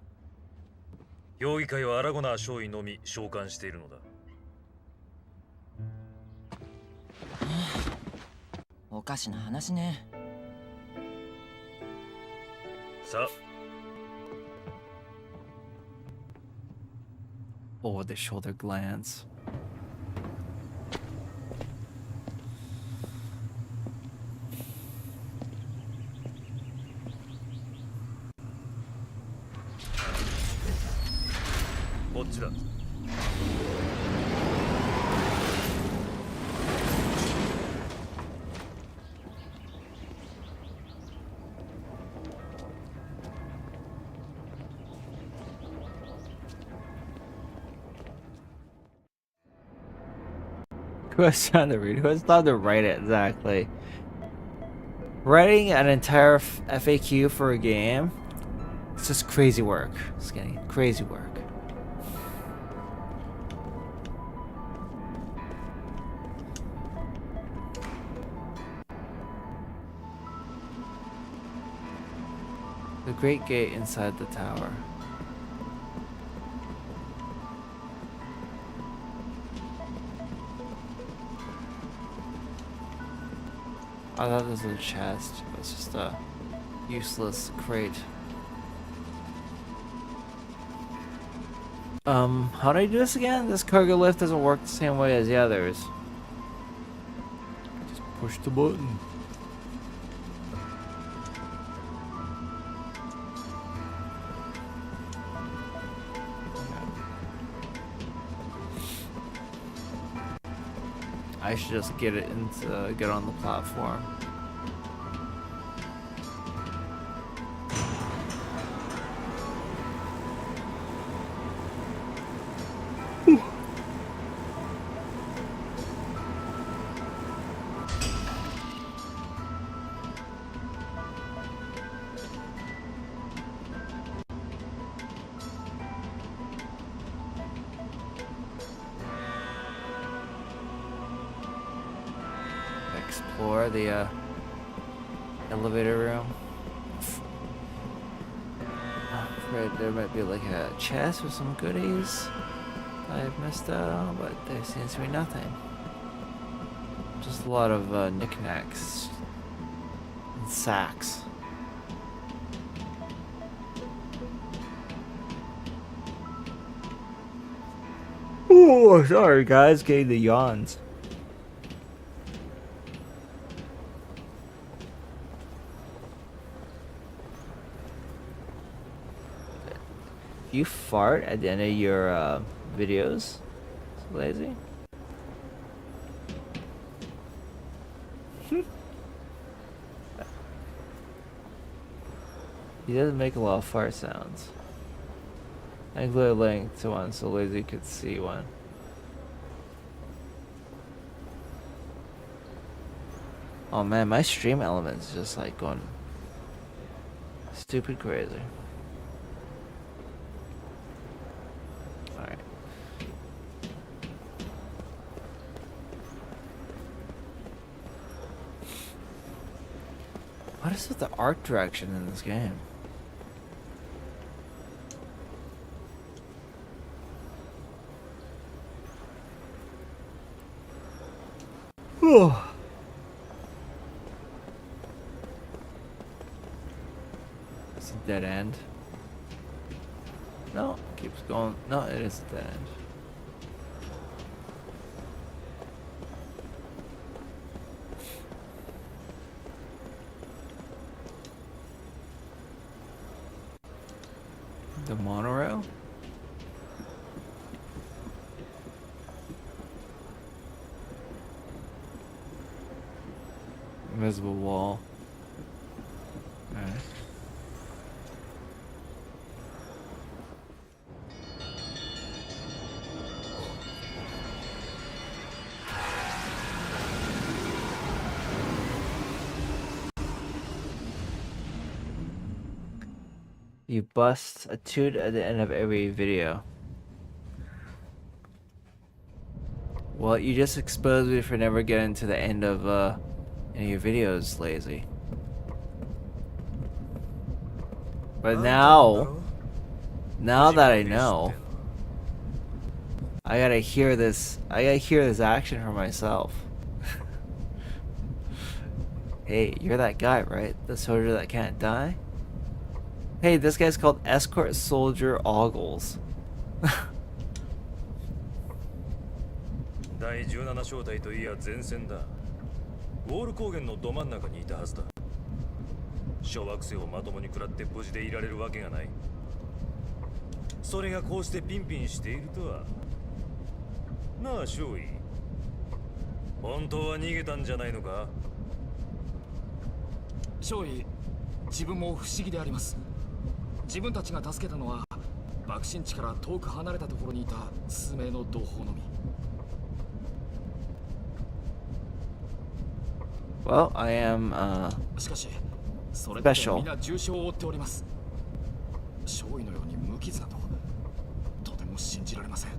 評議会はアラゴナー少尉のみ召喚しているのだ。おかしな話ね。さあ。Over the shoulder glance. Who has time to read? Who has time to write it exactly? Writing an entire FAQ for a game, it's just crazy work. It's getting crazy work. The Great Gate inside the tower. I thought this was a chest, but it's just a useless crate. How do I do this again? This cargo lift doesn't work the same way as the others. Just push the button. I should just get on the platform. Explore the elevator room. I'm afraid there might be like a chest with some goodies I've missed out on, but there seems to be nothing. Just a lot of knickknacks and sacks. Oh, sorry guys, getting the yawns. You fart at the end of your videos? It's lazy. He doesn't make a lot of fart sounds. I included a link to one so Lazy could see one. Oh man, my stream element's just like going stupid crazy. Alright. What is with the art direction in this game? It's a dead end. No, keeps going. No, it is a dead end. The monorail? Invisible wall. Alright. You bust a toot at the end of every video. Well, you just exposed me for never getting to the end of any of your videos, lazy. But now that I know, I gotta hear this. I gotta hear this action for myself. Hey, you're that guy, right? The soldier that can't die? Hey, this guy's called Escort Soldier Ogles. 第17小隊といや前線だ。ウォール高原のど真ん中にいたはずだ。小惑星をまともに食らって無事でいられるわけがない。それがこうしてピンピンしているとは。なあ、少尉。本当は逃げたんじゃないのか？少尉、自分も不思議であります。自分たちが助けたのは爆心地から遠く離れたところにいた数名の同胞のみ。Well, I am しかし、それでも special. 皆重傷を負っております。少尉のように無傷だととても信じられません。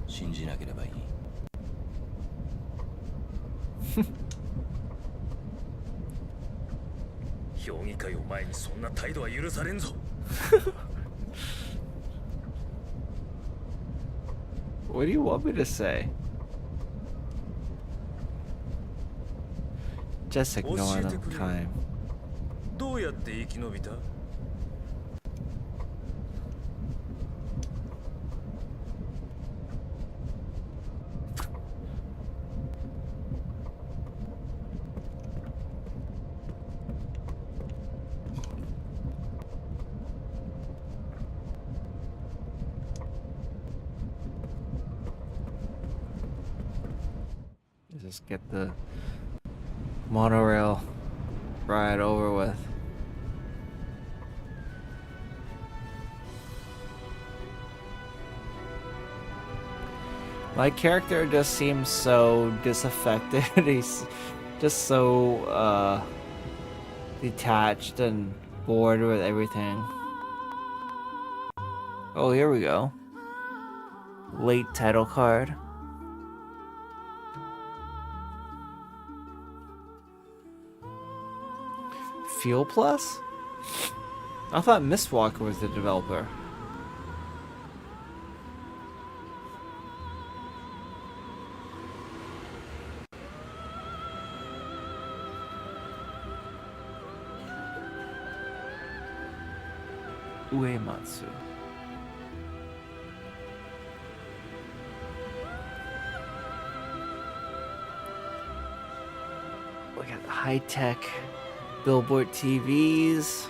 信じなければいい。評議会を前にそんな態度は許されんぞ。What do you want me to say? Just ignore the time. どうやって生き延びた？Just get the monorail ride over with. My character just seems so disaffected. He's just so detached and bored with everything. Oh, here we go. Late title card. Fuel Plus? I thought Mistwalker was the developer. Uematsu. We got high-tech billboard TVs.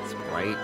It's bright.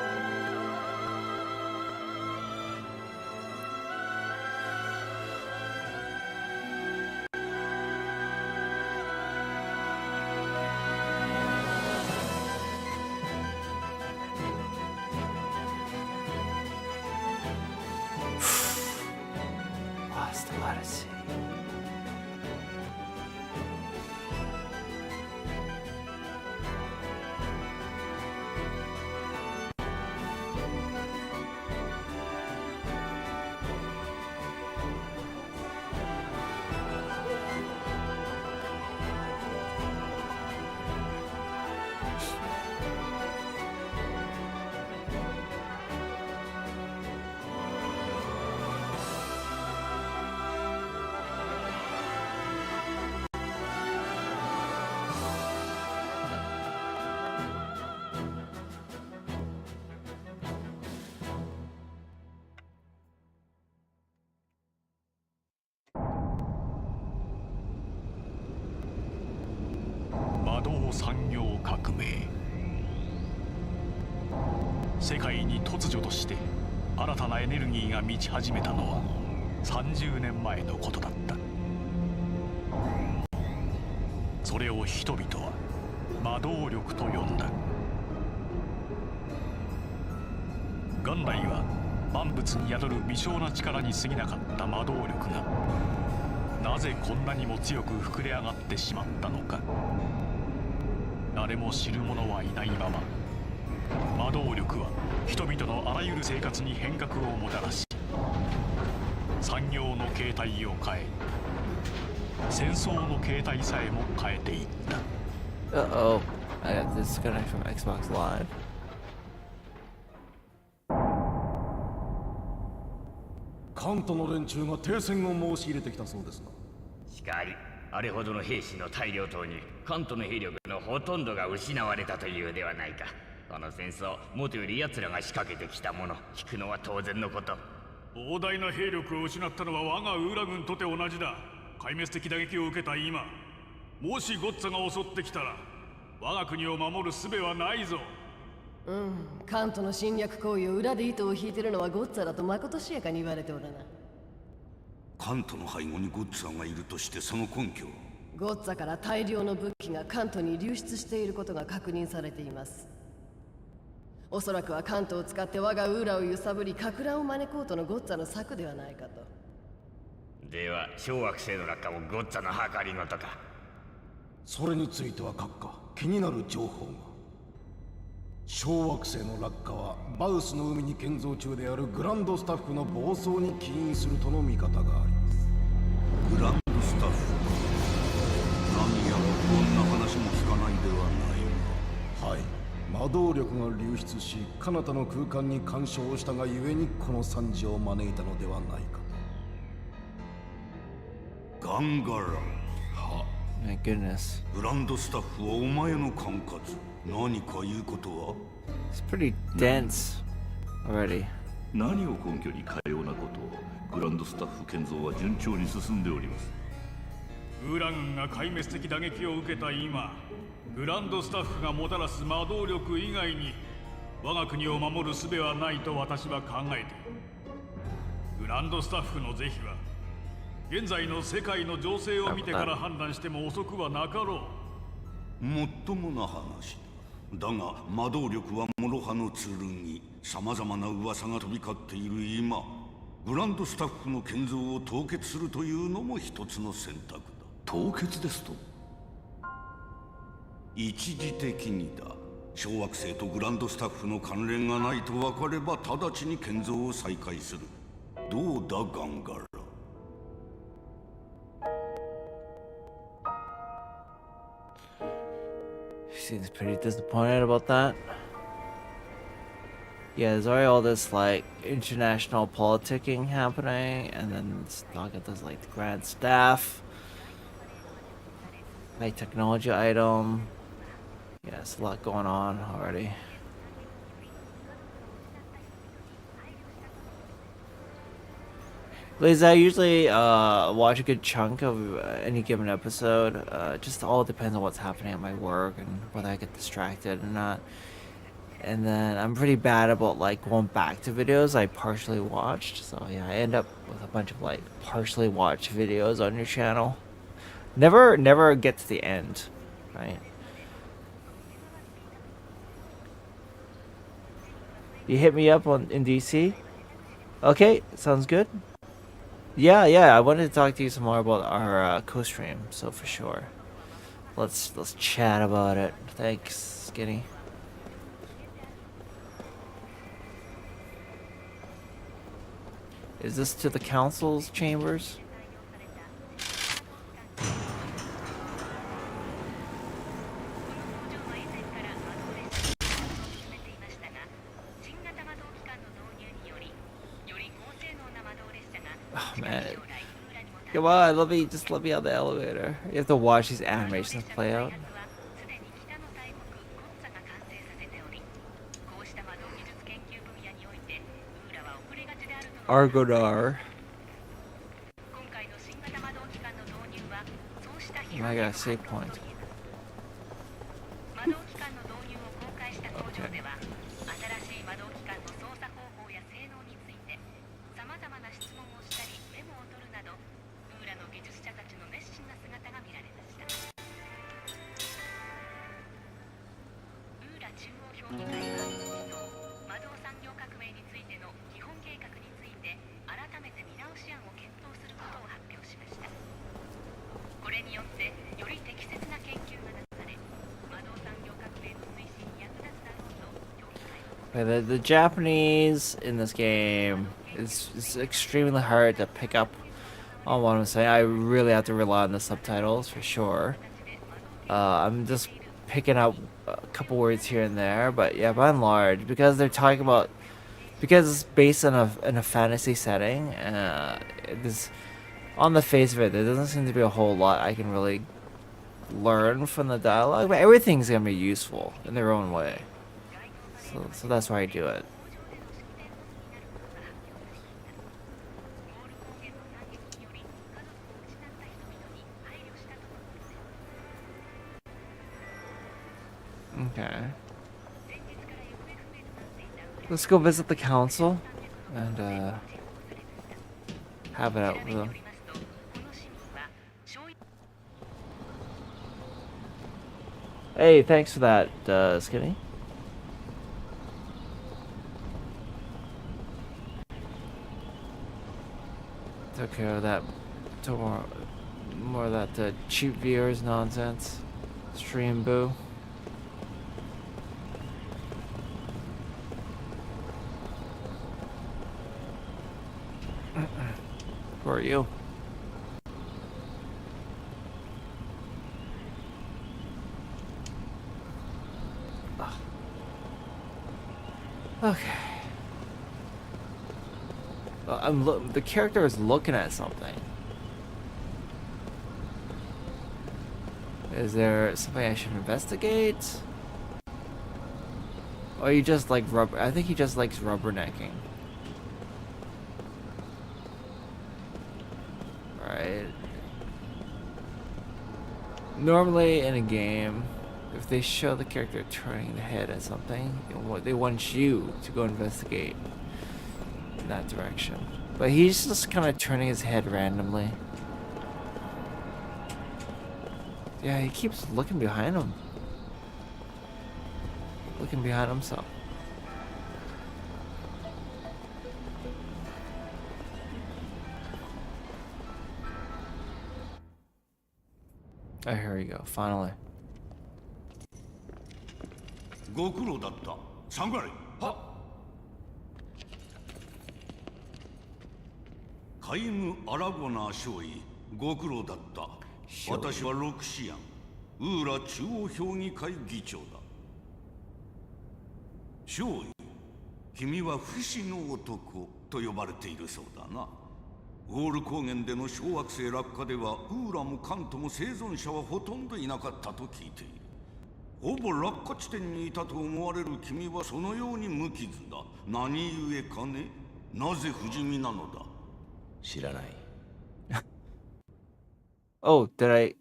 魔導産業革命。世界に突如として新たなエネルギーが満ち始めたのは30年前のことだった。それを人々は魔導力と呼んだ。元来は万物に宿る微小な力に過ぎなかった魔導力がなぜこんなにも強く膨れ上がってしまったのか。誰も知る者はいないまま魔導力は人々のあらゆる生活に変革をもたらし、産業の形態を変え、戦争の形態さえも変えていった。Uh-oh. I got disconnected from Xbox Live. カントの連中が停戦を申し入れてきたそうですな。しかり、あれほどの兵士の大量投入、カントの兵力のほとんどが失われたというではないか。この戦争、もとより奴らが仕掛けてきたもの、引くのは当然のこと。膨大な兵力を失ったのは我がウーラ軍とて同じだ。壊滅的打撃を受けた今、もしゴッツァが襲ってきたら我が国を守る術はないぞ。カントの侵略行為を裏で糸を引いてるのはゴッツァだとまことしやかに言われておらな。カントの背後にゴッツァがいるとしてその根拠は？ゴッツァから大量の武器がカントに流出していることが確認されています。おそらくはカントを使って我がウーラを揺さぶり、撹乱を招こうとのゴッツァの策ではないかと。では小惑星の落下もゴッツァの計りごとか。それについては閣下、気になる情報が。小惑星の落下はバウスの海に建造中であるグランドスタッフの暴走に起因するとの見方があります。グランドスタッフ、何やらこんな話も聞かないではないが。はい、魔導力が流出し彼方の空間に干渉したがゆえにこの惨事を招いたのではないかと。ガンガラ。は、My goodness. グランドスタッフはお前の管轄。何か言うことは？ It's pretty dense already. 何を根拠にかようなことを。グランドスタッフ建造は順調に進んでおります。ウーラ軍が壊滅的打撃を受けた今、グランドスタッフがもたらす魔導力以外に我が国を守る術はないと私は考えている。グランドスタッフの是非は現在の世界の情勢を見てから判断しても遅くはなかろう。もっともな話だ。だが魔導力は諸刃の剣。さまざまな噂が飛び交っている今、グランドスタッフの建造を凍結するというのも一つの選択だ。凍結ですと？一時的にだ。小惑星とグランドスタッフの関連がないと分かれば直ちに建造を再開する。どうだガンガラ。She seems pretty disappointed about that. Yeah, there's already all this like international politicking happening, and then look at this like the grand staff, like technology item. Yeah, there's a lot going on already. Liz, I usually watch a good chunk of any given episode. Just all depends on what's happening at my work and whether I get distracted or not. And then I'm pretty bad about like going back to videos I partially watched. So yeah, I end up with a bunch of like partially watched videos on your channel. Never get to the end, right? You hit me up in DC? Okay, sounds good. Yeah, I wanted to talk to you some more about our co-stream, so for sure. Let's chat about it. Thanks, Skinny. Is this to the council's chambers? Oh man. Come on, let me out the elevator. You have to watch these animations play out. Argodar. I got a save point. The Japanese in this game is extremely hard to pick up on what I'm saying. I really have to rely on the subtitles for sure. I'm just picking up a couple words here and there, but yeah, by and large, because they're talking about, because it's based in a fantasy setting, on the face of it, there doesn't seem to be a whole lot I can really learn from the dialogue, but everything's gonna be useful in their own way. So that's why I do it. Okay. Let's go visit the council and have it out with them. Hey, thanks for that, Skinny. Took care of that. More of that cheap viewers nonsense. Stream boo. Who are you? Okay. The character is looking at something. Is there something I should investigate? Or you just like rubber? I think he just likes rubbernecking. Right. Normally in a game, if they show the character turning the head at something, they want you to go investigate in that direction. But he's just kind of turning his head randomly. Yeah, he keeps looking behind him. Looking behind himself. Oh, here we go, finally. ご苦労だった。サムライ。は。カイム・アラゴナ少尉、ご苦労だった。私はロクシアン、ウーラ中央評議会議長だ。少尉、君は不死の男と呼ばれているそうだな。ウォール高原での小惑星落下ではウーラもカントも生存者はほとんどいなかったと聞いている。ほぼ落下地点にいたと思われる君はそのように無傷だ。何故かね。なぜ不死身なのだ。知らない。Oh, did I?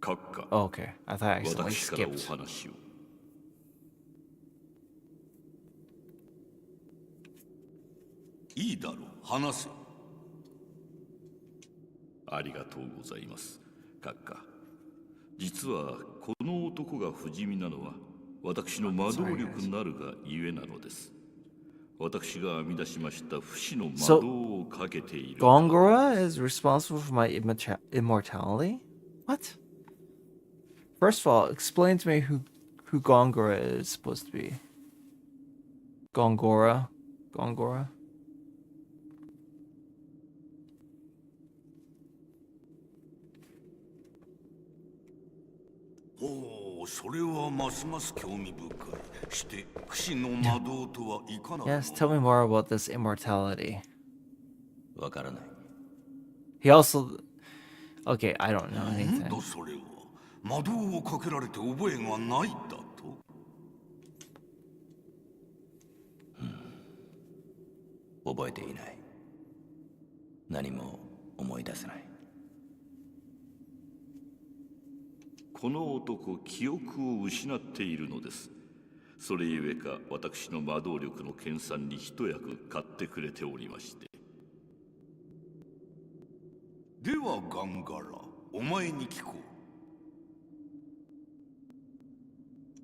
閣下。Oh, okay. I thought I accidentally 私からお skipped. 話を。いいだろう、話せ。ありがとうございます、閣下。実はこの男が不死身なのは私の魔導力なるがゆえなのです。私が編み出しました不死の魔導をかけている。Gongora is responsible for my immortality? What? First of all, explain to me who Gongora is supposed to be. Gongora? おお、それはますます興味深い。して不死の魔導とはいかなるの？ Yes, tell me more about this immortality. わからない。 He also... Okay, I don't know なん anything. だそれは。魔導をかけられて覚えがないだと？覚えていない。何も思い出せない。この男、記憶を失っているのです。それゆえか私の魔導力の研鑽に一役買ってくれておりまして。ではガンガラ、お前に聞こ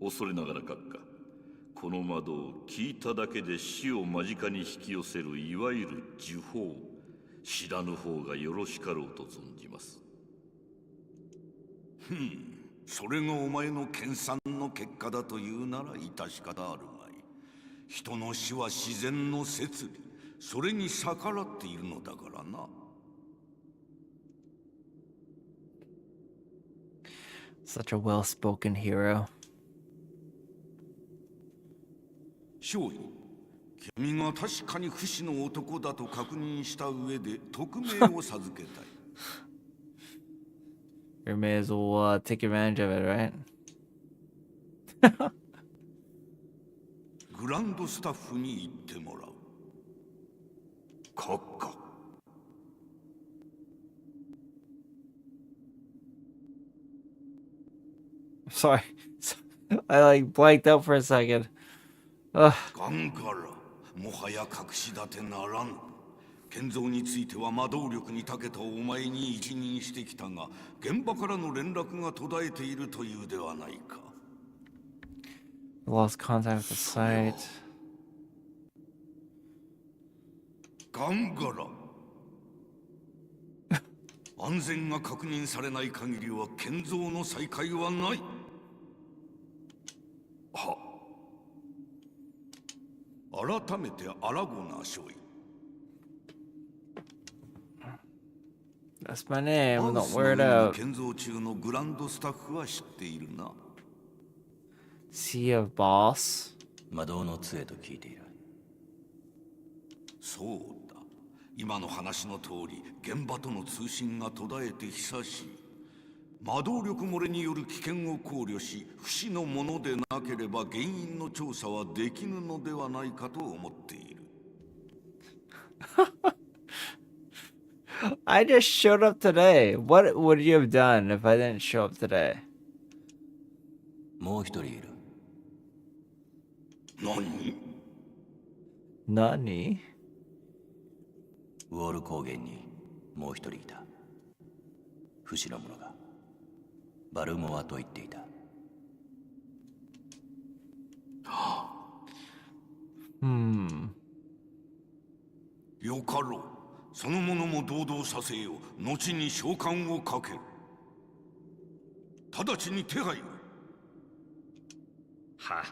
う。恐れながら閣下、この魔導を聞いただけで死を間近に引き寄せるいわゆる呪法、知らぬ方がよろしかろうと存じます。それがお前の研鑽の結果だというなら致し方あるまい。人の死は自然の摂理、それに逆らっているのだからな。Such a well-spoken hero. 少尉、君が確かに不死の男だと確認した上で匿名を授けたい。You may as well take advantage of it, right? グランドスタッフに言ってもらう。閣下。Sorry. I like blanked out for a second. ガンガラ、もはや隠し立てならぬ。建造については魔導力に長けたお前に一任してきたが、現場からの連絡が途絶えているというではないか。Lost contact with the site. ガンガラ。安全が確認されない限りは建造の再開はない。は。改めてアラゴナ少尉。That's my name. マ Don't ウス wear の it 上に out. 建造中のグランドスタッフは知っているな。Sea of Boss. 魔導の杖と聞いている。そうだ。今の話の通り、現場との通信が途絶えて久しい。魔導力漏れによる危険を考慮し、不死のものでなければ原因の調査はできぬのではないかと思っている。I just showed up today. What would you have done if I didn't show up today? もう一人いる。何？ Nani? ウォール高原にもう一人いた。不死の者がバルモアと言っていた。よかろう。その者も堂々させよう。後に召喚をかける。直ちに手配を。は。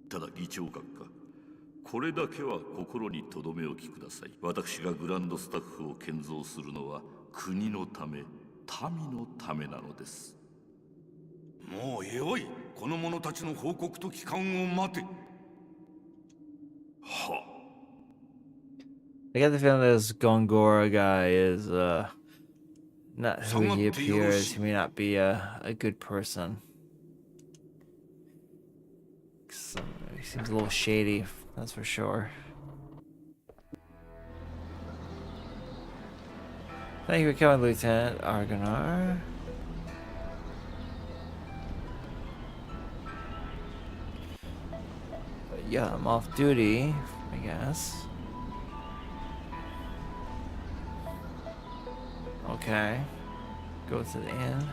ただ議長閣下、これだけは心に留め置きください。私がグランドスタッフを建造するのは国のため、民のためなのです。もうよい。この者たちの報告と帰還を待て。は。I get the feeling this Gongora guy is not who he appears. He may not be a good person. He seems a little shady, that's for sure. Thank you for coming, Lieutenant Argonar. But yeah, I'm off duty, I guess. Okay. Go to the inn.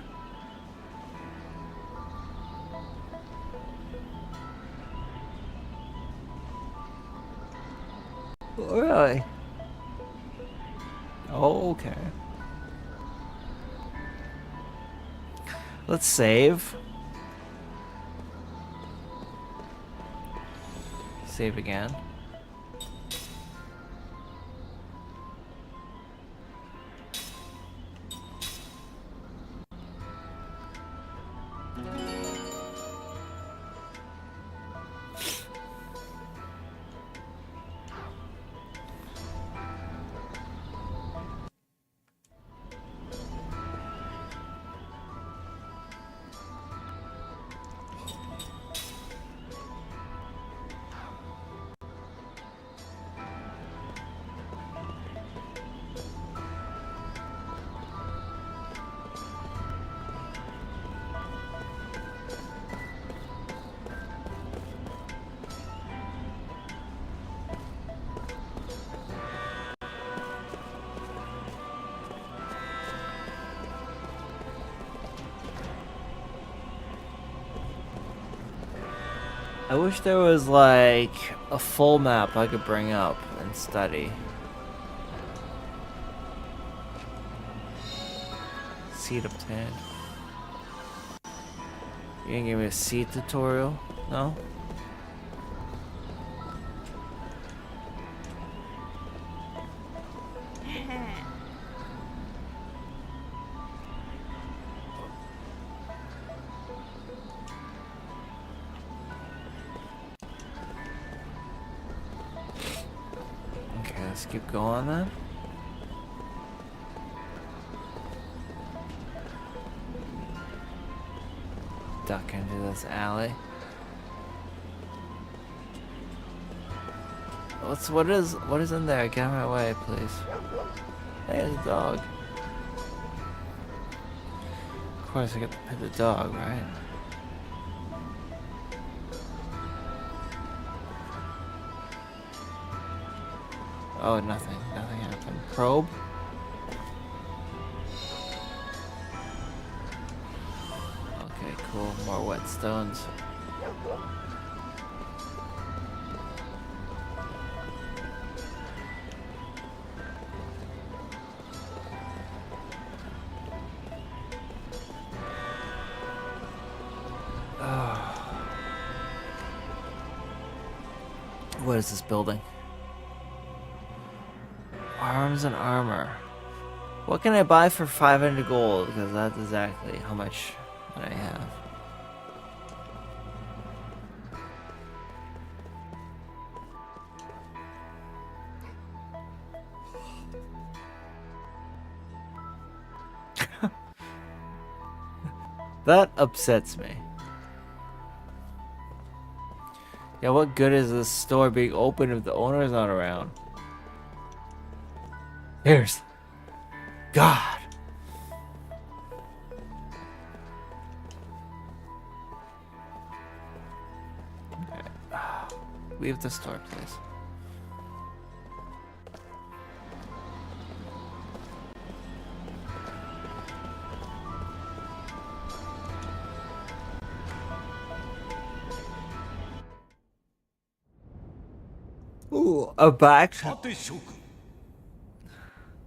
Oh, really? Oh, okay. Let's save. Save again. I wish there was like a full map I could bring up and study. Seed obtained. You gonna give me a seed tutorial? No? Okay, let's keep going then. Duck into this alley. What is in there? Get out of my way, please. Hey, there's a dog. Of course I get to pet the dog, right? Oh, nothing. Nothing happened. Probe? Okay, cool. More whetstones. What is this building? Arms and armor. What can I buy for 500 gold? Because that's exactly how much I have. That upsets me. Yeah, what good is this store being open if the owner's not around? Here's God. Okay. Leave the store, please. Ooh, a back. さて諸君、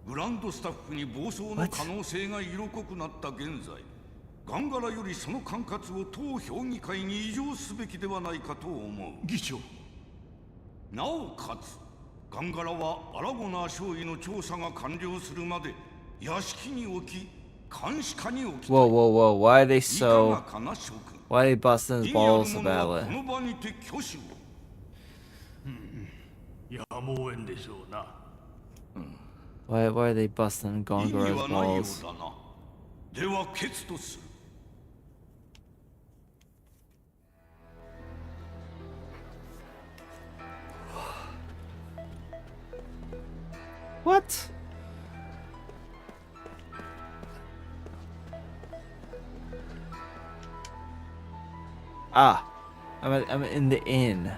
グランドスタッフに暴走の可能性が色濃くなった現在、ガンガラよりその管轄を当評議会に移譲すべきではないかと思う。議長。なおかつ、ガンガラはアラゴナー少尉の調査が完了するまで屋敷に置き、監視下に置きたい。Whoa, whoa, whoa! Why are they so? Why are they busting his balls so こ badly? の場にて挙手を。やむをえんでしょうな。Why are they busting 意味 Gongara's はないよ balls? うだな。では決とする。What? Ah, I'm in the inn.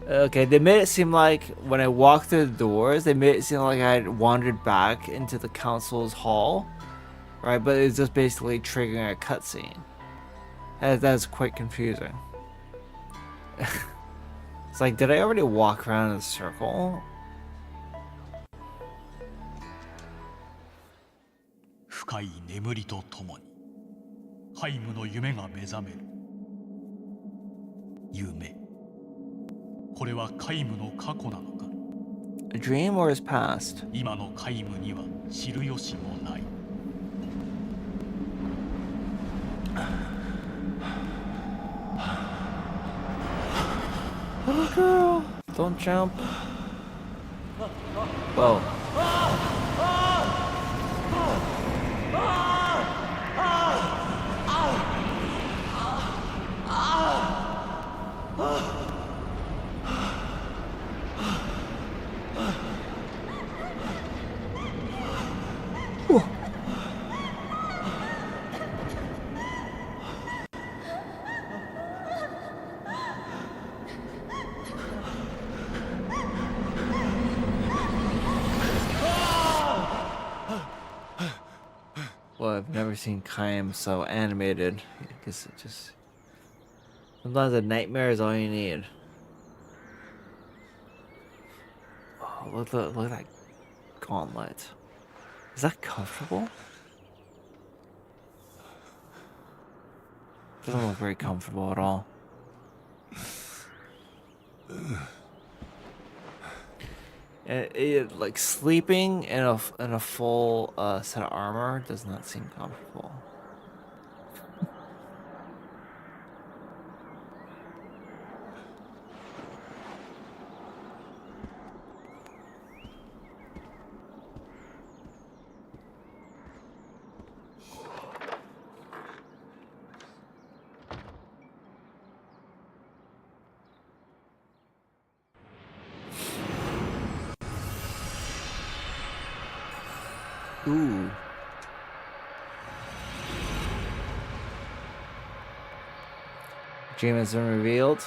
Okay, they made it seem like when I walked through the doors, they made it seem like I had wandered back into the council's hall, right? But it's just basically triggering a cutscene. That's quite confusing. It's like, did I already walk around in a circle? 深い眠りとともにハイムの夢が目覚める。夢、これはカイムの過去なのか。 A dream or his past? 今のカイムには知る由もない。 Little girl, don't jump. Whoa. Well, I've never seen Kaim so animated. I guess it just Sometimes a nightmare is all you need. Oh, look at that gauntlet. Is that comfortable? Doesn't look very comfortable at all. Like sleeping in a full set of armor does not seem comfortable. Ooh. Dream has been revealed.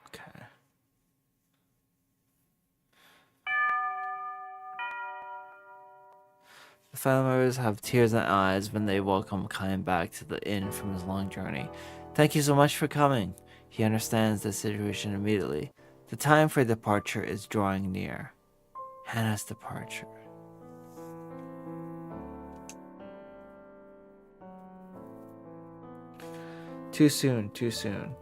Okay. The family members have tears in their eyes when they welcome Kain back to the inn from his long journey. Thank you so much for coming. He understands the situation immediately. The time for departure is drawing near. Hannah's departure. Too soon, too soon.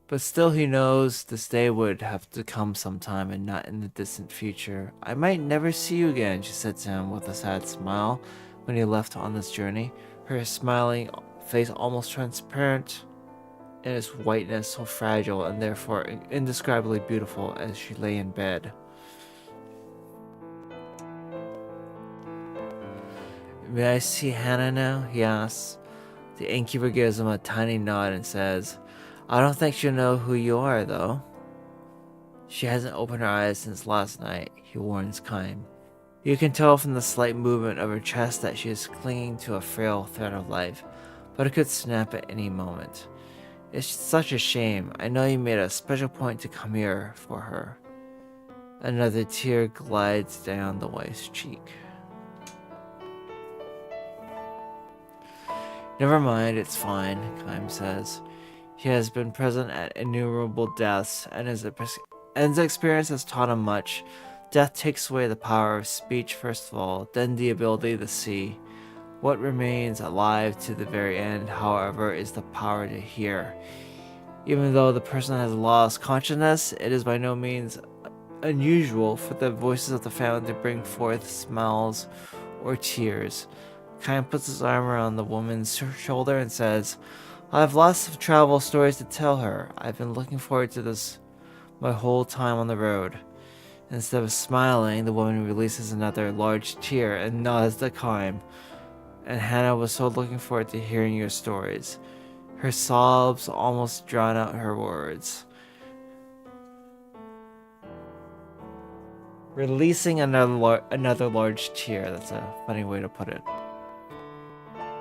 But still he knows this day would have to come sometime and not in the distant future. I might never see you again, she said to him with a sad smile when he left on this journey, her smiling face almost transparent in its whiteness, so fragile and therefore indescribably beautiful as she lay in bed. May I see Hannah now? He asks. The innkeeper gives him a tiny nod and says, I don't think she'll know who you are, though. She hasn't opened her eyes since last night, he warns Kain. You can tell from the slight movement of her chest that she is clinging to a frail thread of life, but it could snap at any moment. It's such a shame. I know you made a special point to come here for her. Another tear glides down the wife's cheek. Never mind, it's fine, Kain says. He has been present at innumerable deaths, and his experience has taught him much. Death takes away the power of speech first of all, then the ability to see. What remains alive to the very end, however, is the power to hear. Even though the person has lost consciousness, it is by no means unusual for the voices of the family to bring forth smiles or tears. Kain puts his arm around the woman's shoulder and says, I have lots of travel stories to tell her. I've been looking forward to this my whole time on the road. Instead of smiling, the woman releases another large tear and nods to Kain. And Hannah was so looking forward to hearing your stories. Her sobs almost drown out her words. Releasing another large tear. That's a funny way to put it.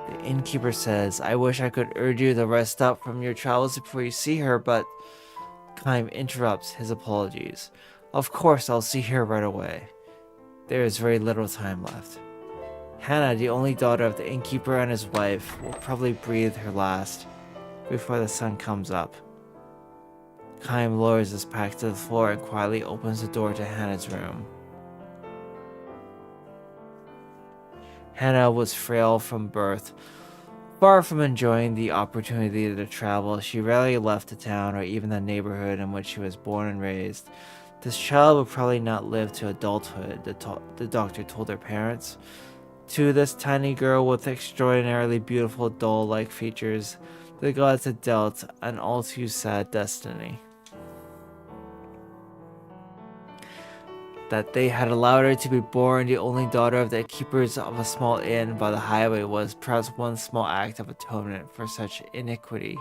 The innkeeper says, I wish I could urge you to rest up from your travels before you see her, but Kain interrupts his apologies. Of course I'll see her right away. There is very little time left. Hannah, the only daughter of the innkeeper and his wife, will probably breathe her last before the sun comes up. Kain lowers his pack to the floor and quietly opens the door to Hannah's room. Hannah was frail from birth. Far from enjoying the opportunity to travel, she rarely left the town or even the neighborhood in which she was born and raised. This child would probably not live to adulthood, the doctor told her parents. To this tiny girl with extraordinarily beautiful doll-like features, the gods had dealt an all too sad destiny. That they had allowed her to be born the only daughter of the keepers of a small inn by the highway was perhaps one small act of atonement for such iniquity.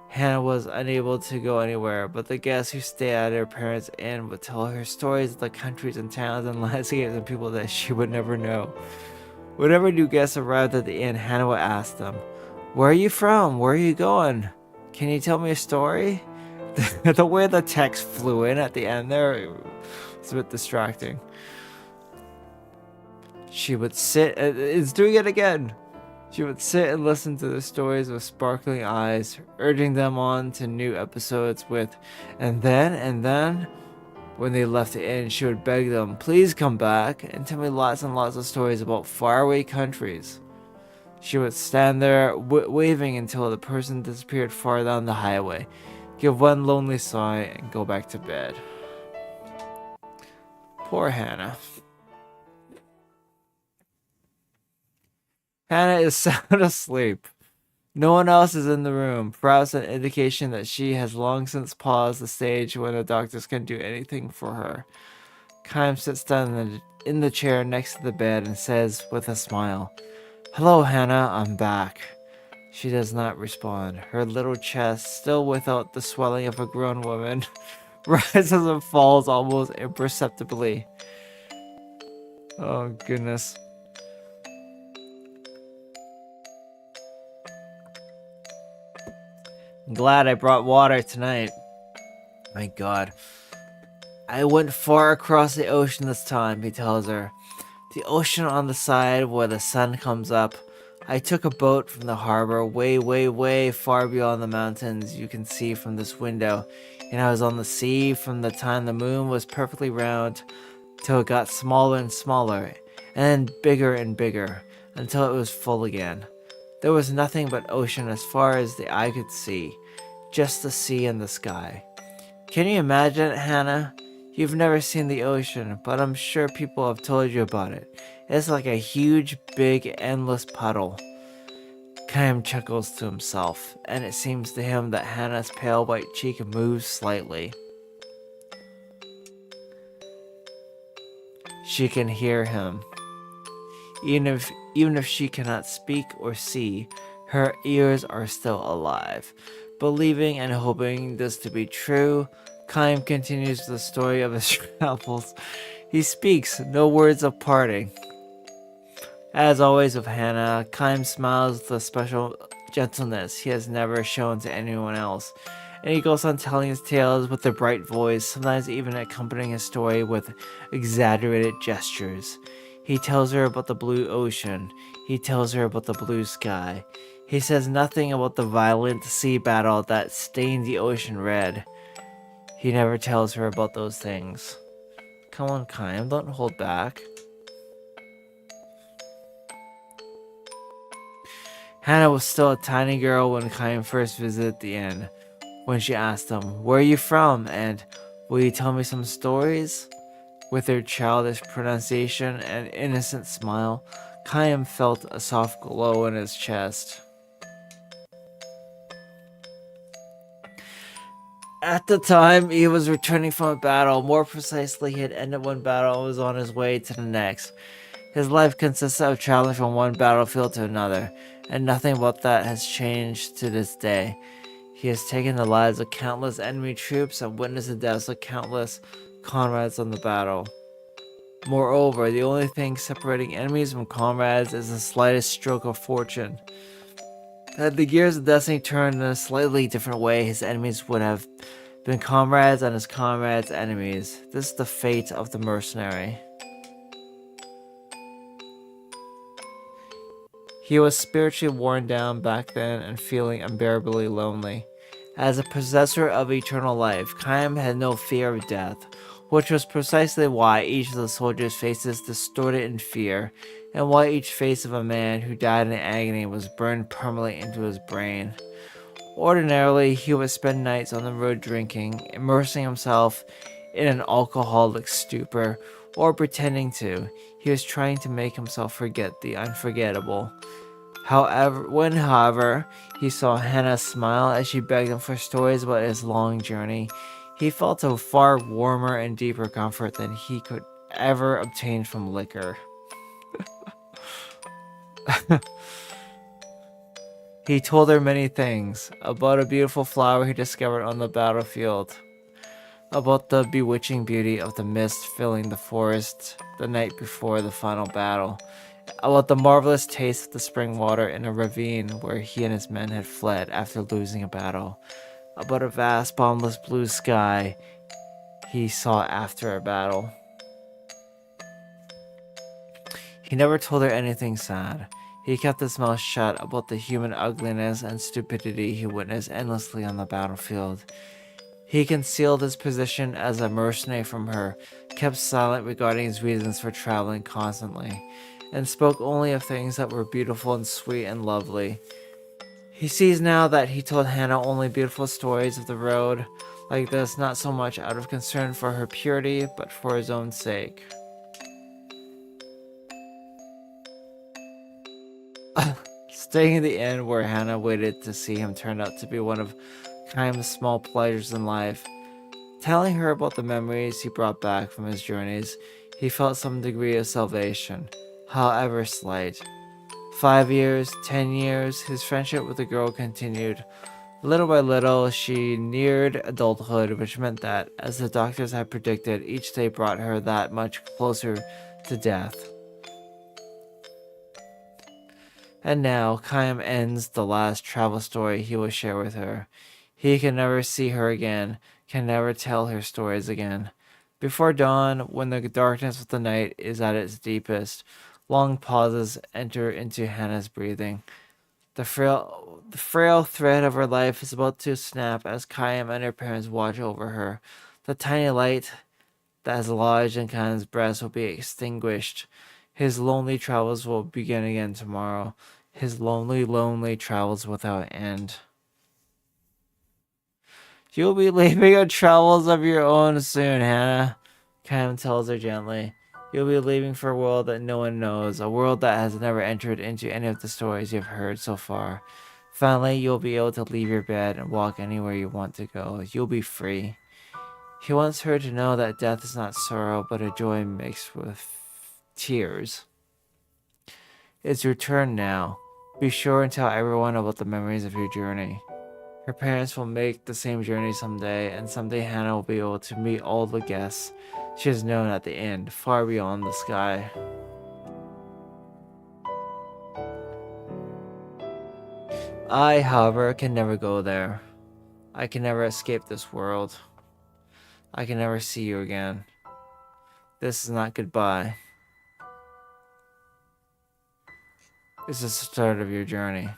Hannah was unable to go anywhere, but the guests who stayed at her parents' inn would tell her stories of the countries and towns and landscapes and people that she would never know. Whenever new guests arrived at the inn, Hannah would ask them, Where are you from? Where are you going? Can you tell me a story? The way the text flew in at the end there, it's a bit distracting. She would sit, it's doing it again. She would sit and listen to the stories with sparkling eyes, urging them on to new episodes with, and then, when they left the inn, she would beg them, please come back, and tell me lots and lots of stories about faraway countries. She would stand there, waving until the person disappeared far down the highway, give one lonely sigh, and go back to bed. Poor Hannah. Hannah is sound asleep. No one else is in the room, perhaps an indication that she has long since paused the stage when the doctors can do anything for her. Kaim sits down in the chair next to the bed and says with a smile, "Hello, Hannah, I'm back." She does not respond. Her little chest, still without the swelling of a grown woman, rises and falls almost imperceptibly. Oh, goodness. I'm glad I brought water tonight. My God. I went far across the ocean this time, he tells her. The ocean on the side where the sun comes up. I took a boat from the harbor way, way, way far beyond the mountains you can see from this window. And I was on the sea from the time the moon was perfectly round till it got smaller and smaller, and then bigger and bigger, until it was full again. There was nothing but ocean as far as the eye could see, just the sea and the sky. Can you imagine it, Hannah? You've never seen the ocean, but I'm sure people have told you about it. It's like a huge, big, endless puddle. Kaim chuckles to himself, and it seems to him that Hannah's pale white cheek moves slightly. She can hear him. Even if she cannot speak or see, her ears are still alive. Believing and hoping this to be true, Kaim continues the story of his travels. He speaks no words of parting. As always with Hannah, Kaim smiles with a special gentleness he has never shown to anyone else, and he goes on telling his tales with a bright voice, sometimes even accompanying his story with exaggerated gestures. He tells her about the blue ocean. He tells her about the blue sky. He says nothing about the violent sea battle that stained the ocean red. He never tells her about those things. Come on, Kaim, don't hold back. Hannah was still a tiny girl when Kaim first visited the inn. When she asked him, "Where are you from?" and "Will you tell me some stories?" With her childish pronunciation and innocent smile, Kaim felt a soft glow in his chest. At the time, he was returning from a battle. More precisely, he had ended one battle and was on his way to the next. His life consisted of traveling from one battlefield to another, and nothing about that has changed to this day. He has taken the lives of countless enemy troops and witnessed the deaths of countless comrades on the battle. Moreover, the only thing separating enemies from comrades is the slightest stroke of fortune. Had the gears of destiny turned in a slightly different way, his enemies would have been comrades and his comrades' enemies. This is the fate of the mercenary. He was spiritually worn down back then and feeling unbearably lonely. As a possessor of eternal life, Kaim had no fear of death, which was precisely why each of the soldiers' faces distorted in fear, and why each face of a man who died in agony was burned permanently into his brain. Ordinarily, he would spend nights on the road drinking, immersing himself in an alcoholic stupor, or pretending to. He was trying to make himself forget the unforgettable. However, he saw Hannah smile as she begged him for stories about his long journey, he felt a far warmer and deeper comfort than he could ever obtain from liquor. He told her many things, about a beautiful flower he discovered on the battlefield, about the bewitching beauty of the mist filling the forest the night before the final battle, about the marvelous taste of the spring water in a ravine where he and his men had fled after losing a battle, about a vast boundless blue sky he saw after a battle. He never told her anything sad. He kept his mouth shut about the human ugliness and stupidity he witnessed endlessly on the battlefield. He concealed his position as a mercenary from her, kept silent regarding his reasons for traveling constantly, and spoke only of things that were beautiful and sweet and lovely. He sees now that he told Hannah only beautiful stories of the road like this, not so much out of concern for her purity, but for his own sake. Staying in the inn where Hannah waited to see him turned out to be one of Chaim's small pleasures in life. Telling her about the memories he brought back from his journeys, he felt some degree of salvation, however slight. 5 years, 10 years, his friendship with the girl continued. Little by little, she neared adulthood, which meant that, as the doctors had predicted, each day brought her that much closer to death. And now, Chaim ends the last travel story he will share with her. He can never see her again, can never tell her stories again. Before dawn, when the darkness of the night is at its deepest, long pauses enter into Hannah's breathing. The frail thread of her life is about to snap as Chaim and her parents watch over her. The tiny light that has lodged in Chaim's breast will be extinguished. His lonely travels will begin again tomorrow. His lonely, lonely travels without end. You'll be leaving on travels of your own soon, Hannah, Chaim tells her gently. You'll be leaving for a world that no one knows, a world that has never entered into any of the stories you've heard so far. Finally, you'll be able to leave your bed and walk anywhere you want to go. You'll be free. He wants her to know that death is not sorrow, but a joy mixed with tears. It's your turn now. Be sure and tell everyone about the memories of your journey. Her parents will make the same journey someday, and someday Hannah will be able to meet all the guests she has known at the end, far beyond the sky. I, however, can never go there. I can never escape this world. I can never see you again. This is not goodbye. It's the start of your journey.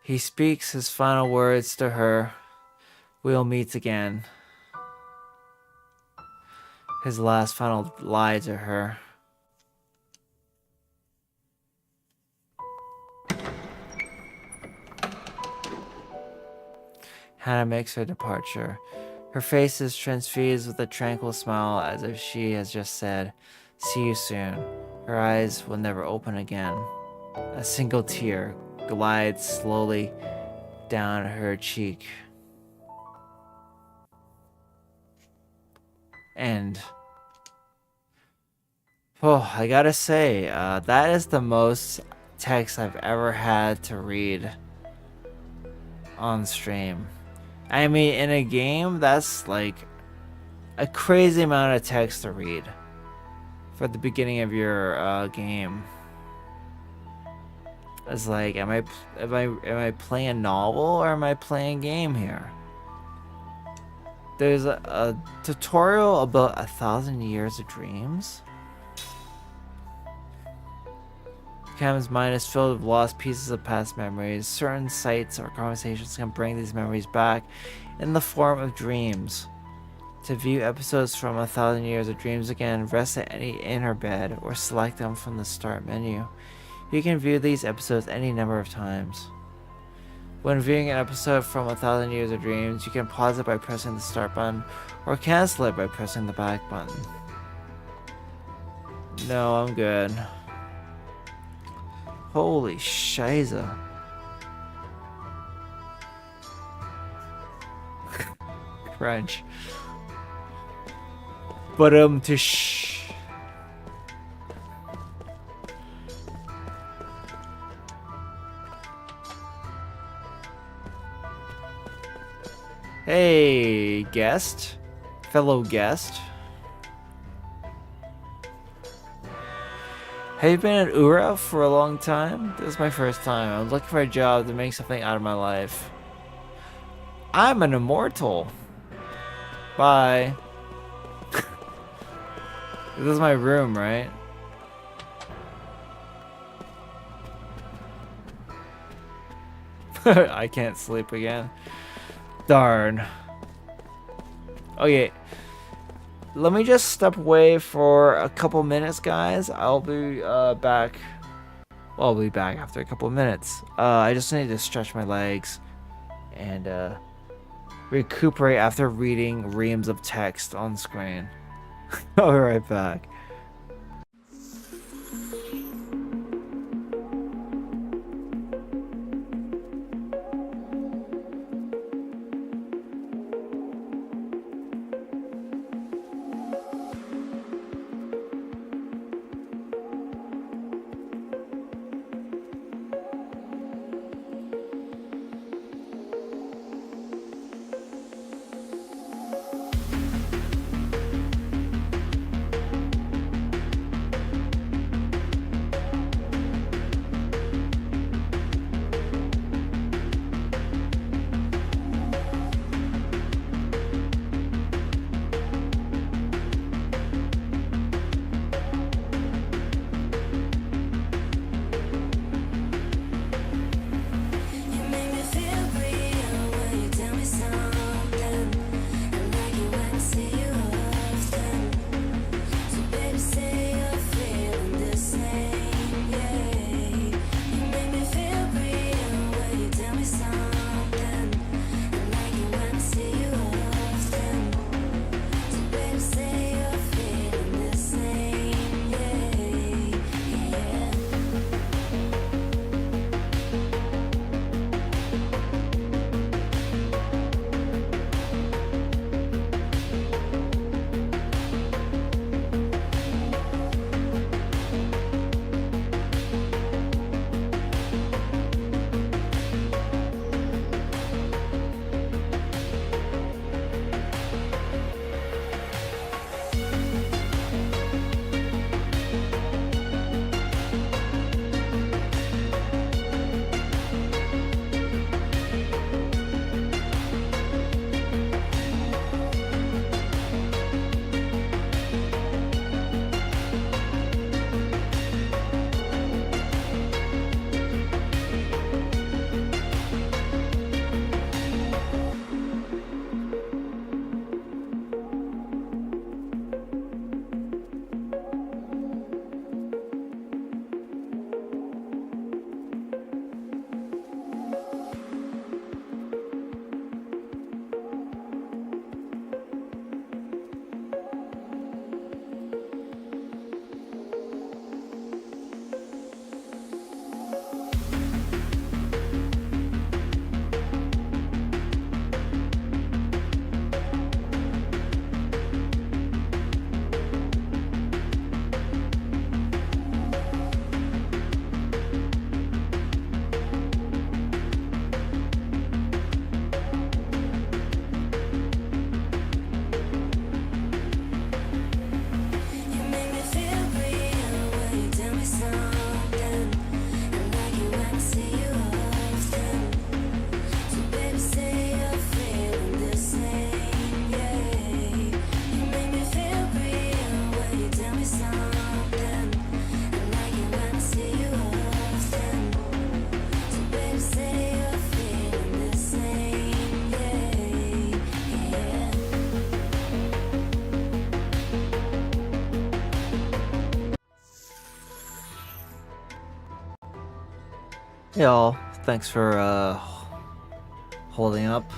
He speaks his final words to her. We'll meet again. His last final lie to her. Hannah makes her departure. Her face is transfused with a tranquil smile as if she has just said, "See you soon." Her eyes will never open again. A single tear glides slowly down her cheek. And I gotta say, that is the most text I've ever had to read on stream. I mean, in a game, that's like a crazy amount of text to read for the beginning of your game. It's like, am I playing a novel or am I playing a game here? There's a tutorial about 1,000 Years of Dreams. Cam's mind is filled with lost pieces of past memories. Certain sights or conversations can bring these memories back in the form of dreams. To view episodes from 1,000 Years of Dreams again, rest at any inn or bed, or select them from the start menu. You can view these episodes any number of times. When viewing an episode from 1,000 Years of Dreams, you can pause it by pressing the start button, or cancel it by pressing the back button. No, I'm good. Holy shiza. Crunch. Tish. Hey, guest. Fellow guest. Have you been at Ura for a long time? This is my first time. I'm looking for a job to make something out of my life. I'm an immortal. Bye. This is my room, right? I can't sleep again. Darn. Okay. Let me just step away for a couple minutes, guys. I'll be back. Well, I'll be back after a couple of minutes. I just need to stretch my legs and recuperate after reading reams of text on screen. I'll be right back. Hey all, thanks for holding up.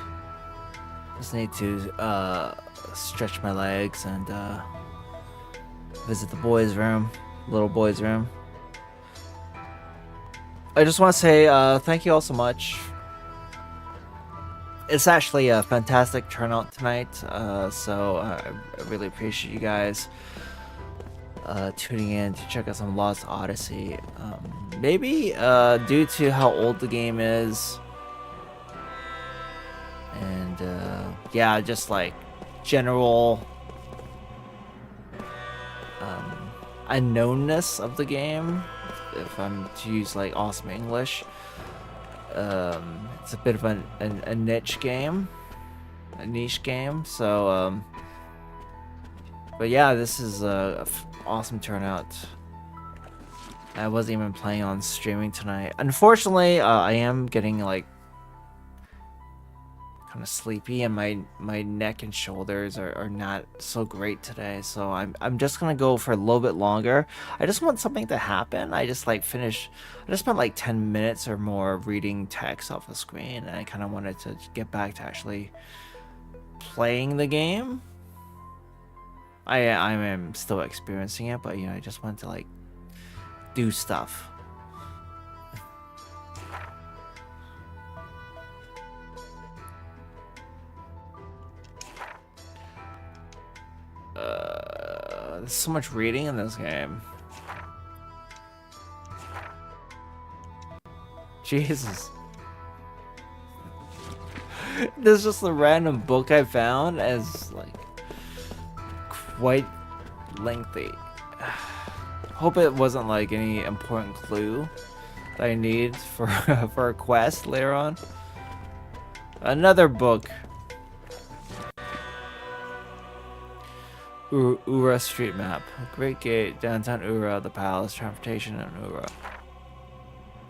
Just need to stretch my legs and visit the boys' room, little boys' room. I just want to say thank you all so much. It's actually a fantastic turnout tonight, so I really appreciate you guys tuning in to check out some Lost Odyssey. Maybe due to how old the game is, and yeah, just like general unknownness of the game, if I'm to use like awesome English. It's a bit of a niche game, a niche game, so but yeah, this is a awesome turnout. I wasn't even planning on streaming tonight. Unfortunately, I am getting like kind of sleepy, and my neck and shoulders are not so great today. So I'm just gonna go for a little bit longer. I just want something to happen. I just spent like 10 minutes or more reading text off the screen, and I kind of wanted to get back to actually playing the game. I am still experiencing it, but I just want to like do stuff. There's so much reading in this game. Jesus. This is just a random book I found as like quite lengthy. Hope it wasn't like any important clue that I need for for a quest later on. Another book. Ura street map. Great Gate, downtown Ura, the palace, transportation in Ura.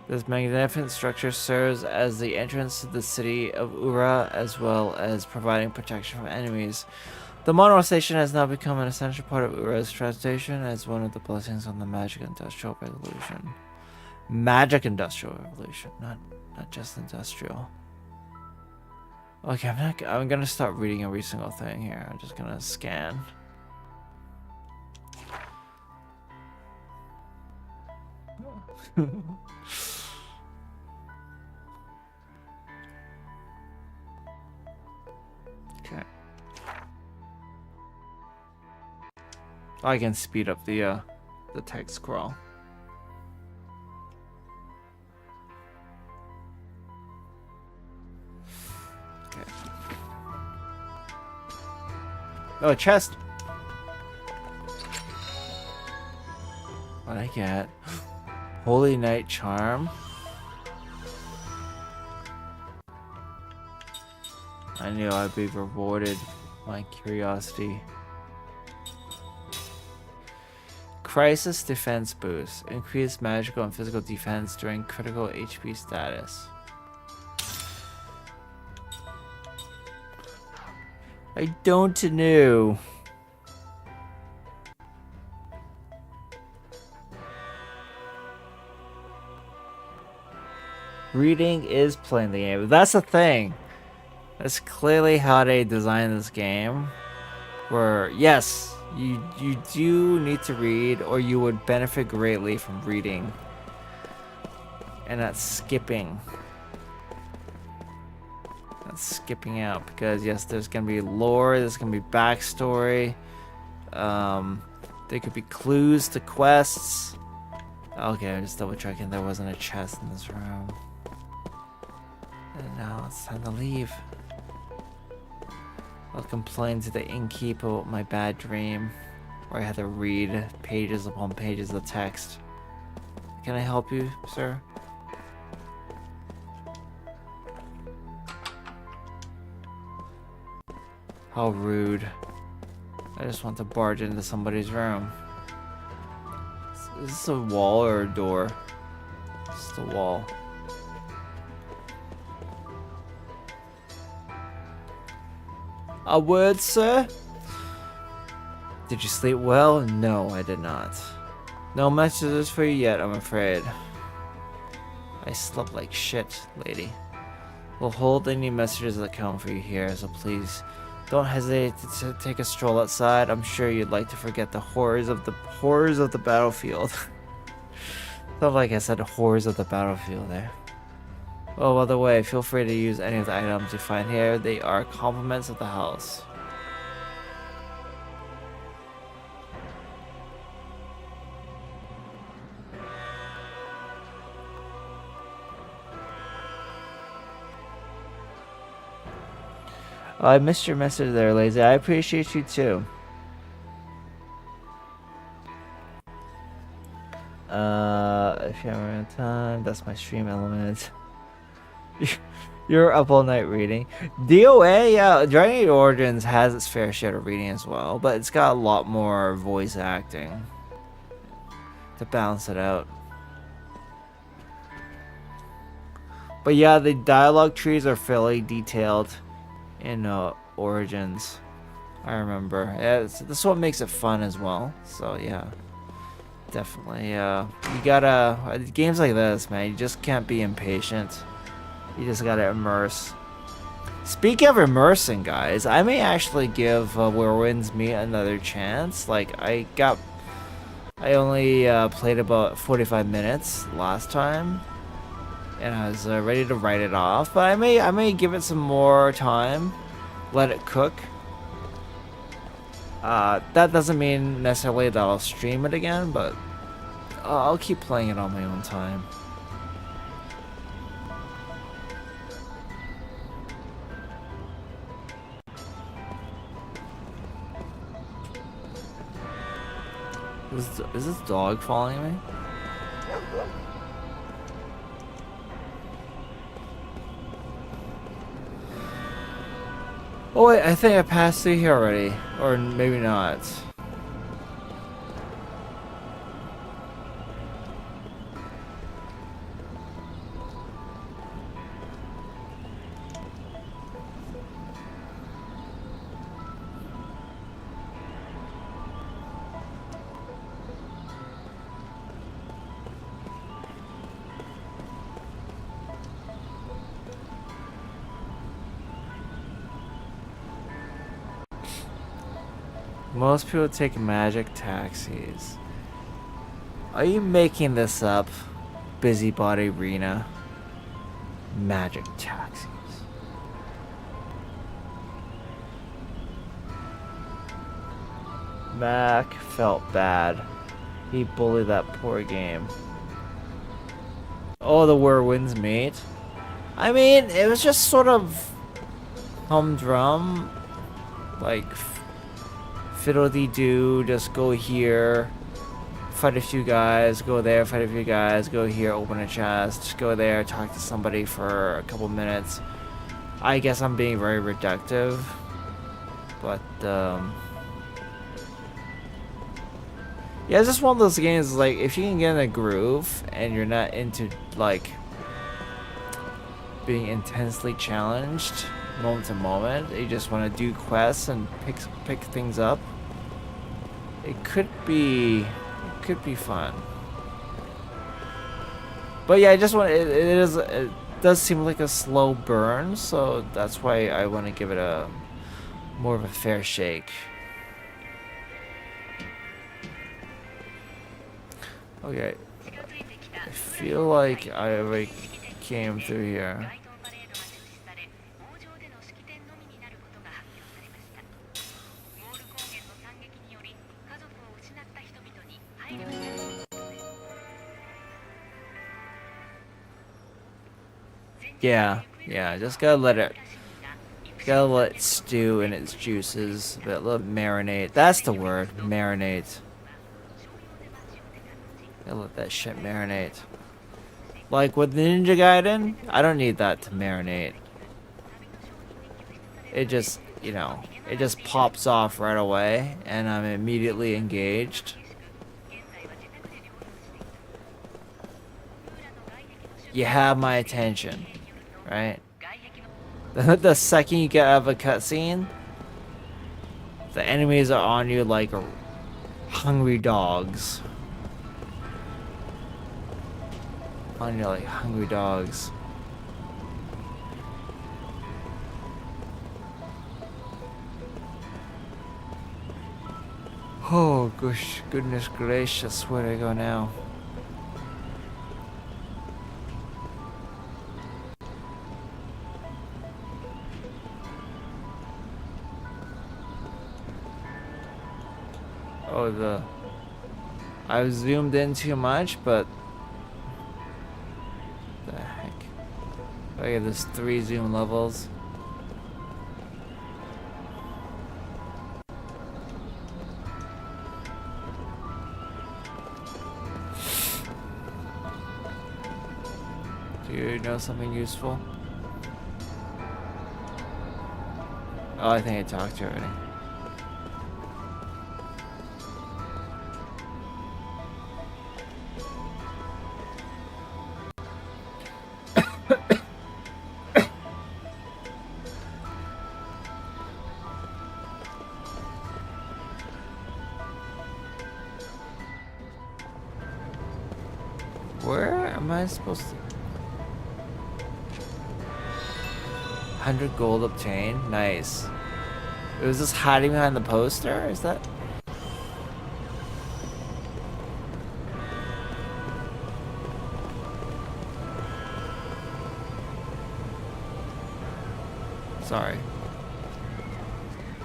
This magnificent structure serves as the entrance to the city of Ura, as well as providing protection from enemies. The monorail station has now become an essential part of Ura's transportation as one of the blessings on the Magic Industrial Revolution. Magic Industrial Revolution, not just industrial. Okay, I'm gonna start reading every single thing here. I'm just gonna scan. Okay. I can speed up the text scroll. Okay. Oh, a chest. What I get? Holy Night Charm. I knew I'd be rewarded. My curiosity. Crisis Defense Boost. Increased magical and physical defense during critical HP status. I don't know. Reading is playing the game. That's the thing. That's clearly how they designed this game. Where, yes, you do need to read, or you would benefit greatly from reading. And that's skipping. That's skipping out. Because, yes, there's going to be lore, there's going to be backstory. There could be clues to quests. Okay, I'm just double checking there wasn't a chest in this room. And now it's time to leave. I'll complain to the innkeeper about my bad dream, where I had to read pages upon pages of text. Can I help you, sir? How rude. I just want to barge into somebody's room. Is this a wall or a door? It's the wall. A word, sir? Did you sleep well? No, I did not. No messages for you yet, I'm afraid. I slept like shit, lady. We'll hold any messages that come for you here, so please don't hesitate to take a stroll outside. I'm sure you'd like to forget the horrors of the battlefield. Felt like I said horrors of the battlefield there. Oh, by the way, feel free to use any of the items you find here. They are compliments of the house. Oh, I missed your message there, Lazy. I appreciate you too. If you have time, that's my stream element. You're up all night reading. DOA, yeah, Dragon Age Origins has its fair share of reading as well, but it's got a lot more voice acting to balance it out. But yeah, the dialogue trees are fairly detailed. in Origins. I remember. Yeah, this is what makes it fun as well. So yeah, definitely. You gotta games like this, man. You just can't be impatient. You just gotta immerse. Speaking of immersing, guys, I may actually give Where Winds Meet another chance. Like I only played about 45 minutes last time, and I was ready to write it off. But I may give it some more time, let it cook. That doesn't mean necessarily that I'll stream it again, but I'll keep playing it on my own time. Is this dog following me? Oh wait, I think I passed through here already. Or maybe not. Most people take magic taxis. Are you making this up, Busybody Rena? Magic taxis. Mac felt bad. He bullied that poor game. Oh, the Where Winds Meet? I mean, it was just sort of humdrum. Like, fiddle-dee-doo, just go here, fight a few guys, go there, fight a few guys, go here, open a chest, go there, talk to somebody for a couple minutes. I guess I'm being very reductive, but yeah, it's just one of those games, like, if you can get in a groove and you're not into, like, being intensely challenged moment to moment, you just want to do quests and pick things up. It could be fun. But yeah, I just want it does seem like a slow burn, so that's why I want to give it a more of a fair shake. Okay. I feel like I already came through here. Yeah, just gotta let it stew in its juices, but let it marinate. That's the word, marinate. Gotta let that shit marinate. Like with Ninja Gaiden, I don't need that to marinate. It just, you know, it just pops off right away, and I'm immediately engaged. You have my attention, right? The second you get out of a cutscene, the enemies are on you like hungry dogs. On you like hungry dogs. Oh, goodness gracious, where do I go now? Oh, I zoomed in too much, but the heck? Okay, there's 3 zoom levels. Do you know something useful? Oh, I think I talked to you already. Am I supposed to? 100 gold obtained. Nice. It was just hiding behind the poster? Is that? Sorry.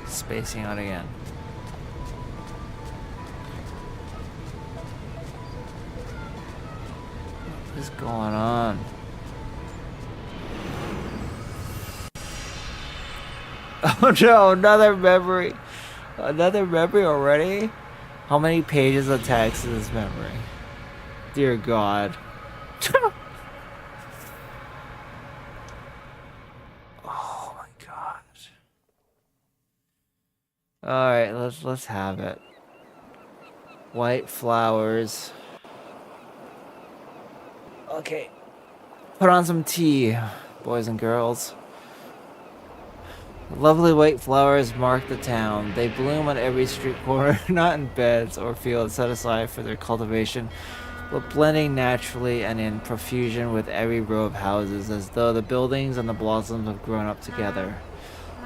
Spacing out again. What is going on? Oh no, another memory. Another memory already? How many pages of text is this memory? Dear God. Oh my God. Alright, let's have it. White flowers. Okay. Put on some tea, boys and girls. Lovely white flowers mark the town. They bloom on every street corner, not in beds or fields set aside for their cultivation, but blending naturally and in profusion with every row of houses, as though the buildings and the blossoms have grown up together.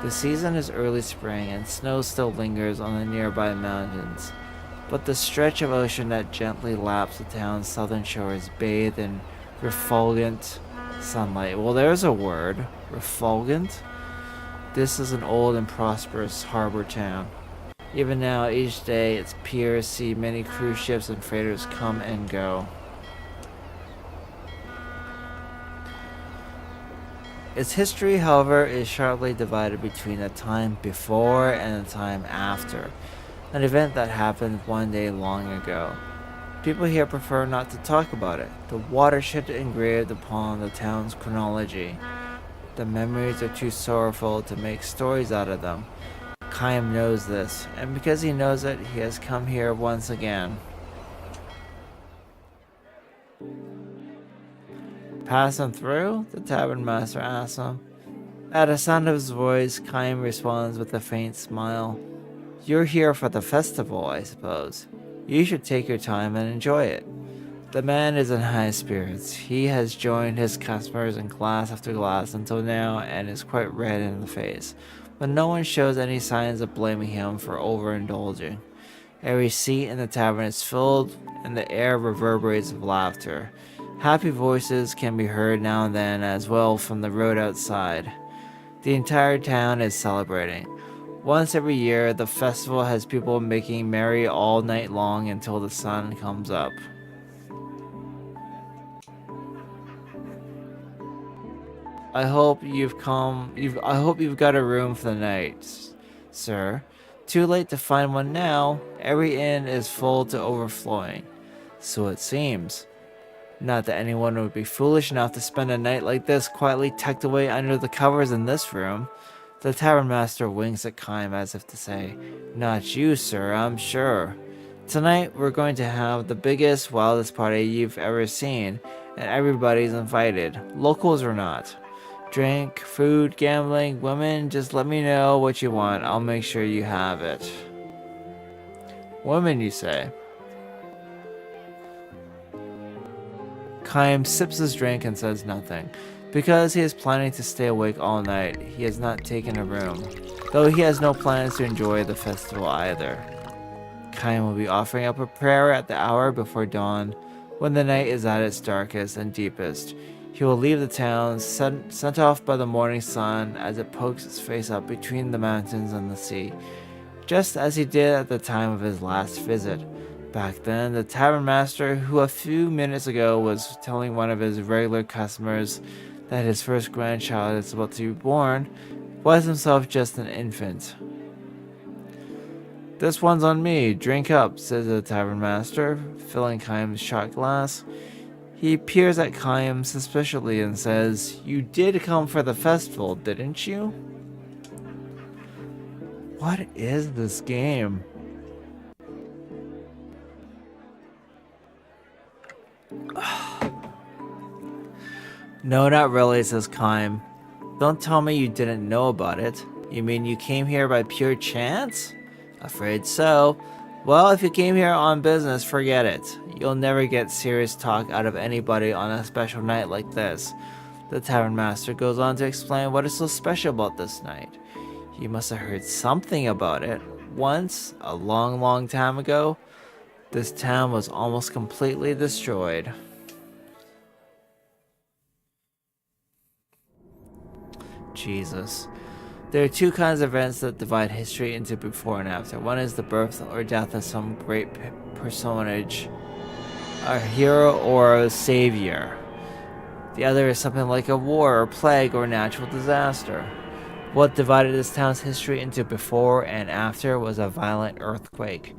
The season is early spring, and snow still lingers on the nearby mountains, but the stretch of ocean that gently laps the town's southern shore is bathed in refulgent sunlight. Well, there's a word. Refulgent? This is an old and prosperous harbor town. Even now, each day, its piers see many cruise ships and freighters come and go. Its history, however, is sharply divided between the time before and the time after, an event that happened one day long ago. People here prefer not to talk about it, the watershed engraved upon the town's chronology. The memories are too sorrowful to make stories out of them. Chaim knows this, and because he knows it, he has come here once again. Pass him through? The tavern master asks him. At the sound of his voice, Chaim responds with a faint smile. You're here for the festival, I suppose. You should take your time and enjoy it. The man is in high spirits. He has joined his customers in glass after glass until now and is quite red in the face, but no one shows any signs of blaming him for overindulging. Every seat in the tavern is filled and the air reverberates with laughter. Happy voices can be heard now and then as well from the road outside. The entire town is celebrating. Once every year, the festival has people making merry all night long until the sun comes up. I hope you've got a room for the night, sir. Too late to find one now. Every inn is full to overflowing. So it seems. Not that anyone would be foolish enough to spend a night like this quietly tucked away under the covers in this room. The tavern master winks at Chaim as if to say, Not you, sir, I'm sure. Tonight we're going to have the biggest, wildest party you've ever seen, and everybody's invited, locals or not. Drink, food, gambling, women, just let me know what you want. I'll make sure you have it. Women, you say? Chaim sips his drink and says nothing. Because he is planning to stay awake all night, he has not taken a room, though he has no plans to enjoy the festival either. Chaim will be offering up a prayer at the hour before dawn, when the night is at its darkest and deepest. He will leave the town, sent off by the morning sun as it pokes its face up between the mountains and the sea, just as he did at the time of his last visit. Back then, the tavern master, who a few minutes ago was telling one of his regular customers that his first grandchild is about to be born, was himself just an infant. This one's on me, drink up, says the tavern master, filling Chaim's shot glass. He peers at Chaim suspiciously and says, You did come for the festival, didn't you? What is this game? No, not really, says Chaim. Don't tell me you didn't know about it. You mean you came here by pure chance? Afraid so. Well, if you came here on business, forget it. You'll never get serious talk out of anybody on a special night like this. The tavern master goes on to explain what is so special about this night. You must have heard something about it. Once, a long, long time ago, this town was almost completely destroyed. Jesus. There are two kinds of events that divide history into before and after. One is the birth or death of some great personage, a hero or a savior. The other is something like a war or plague or natural disaster. What divided this town's history into before and after was a violent earthquake.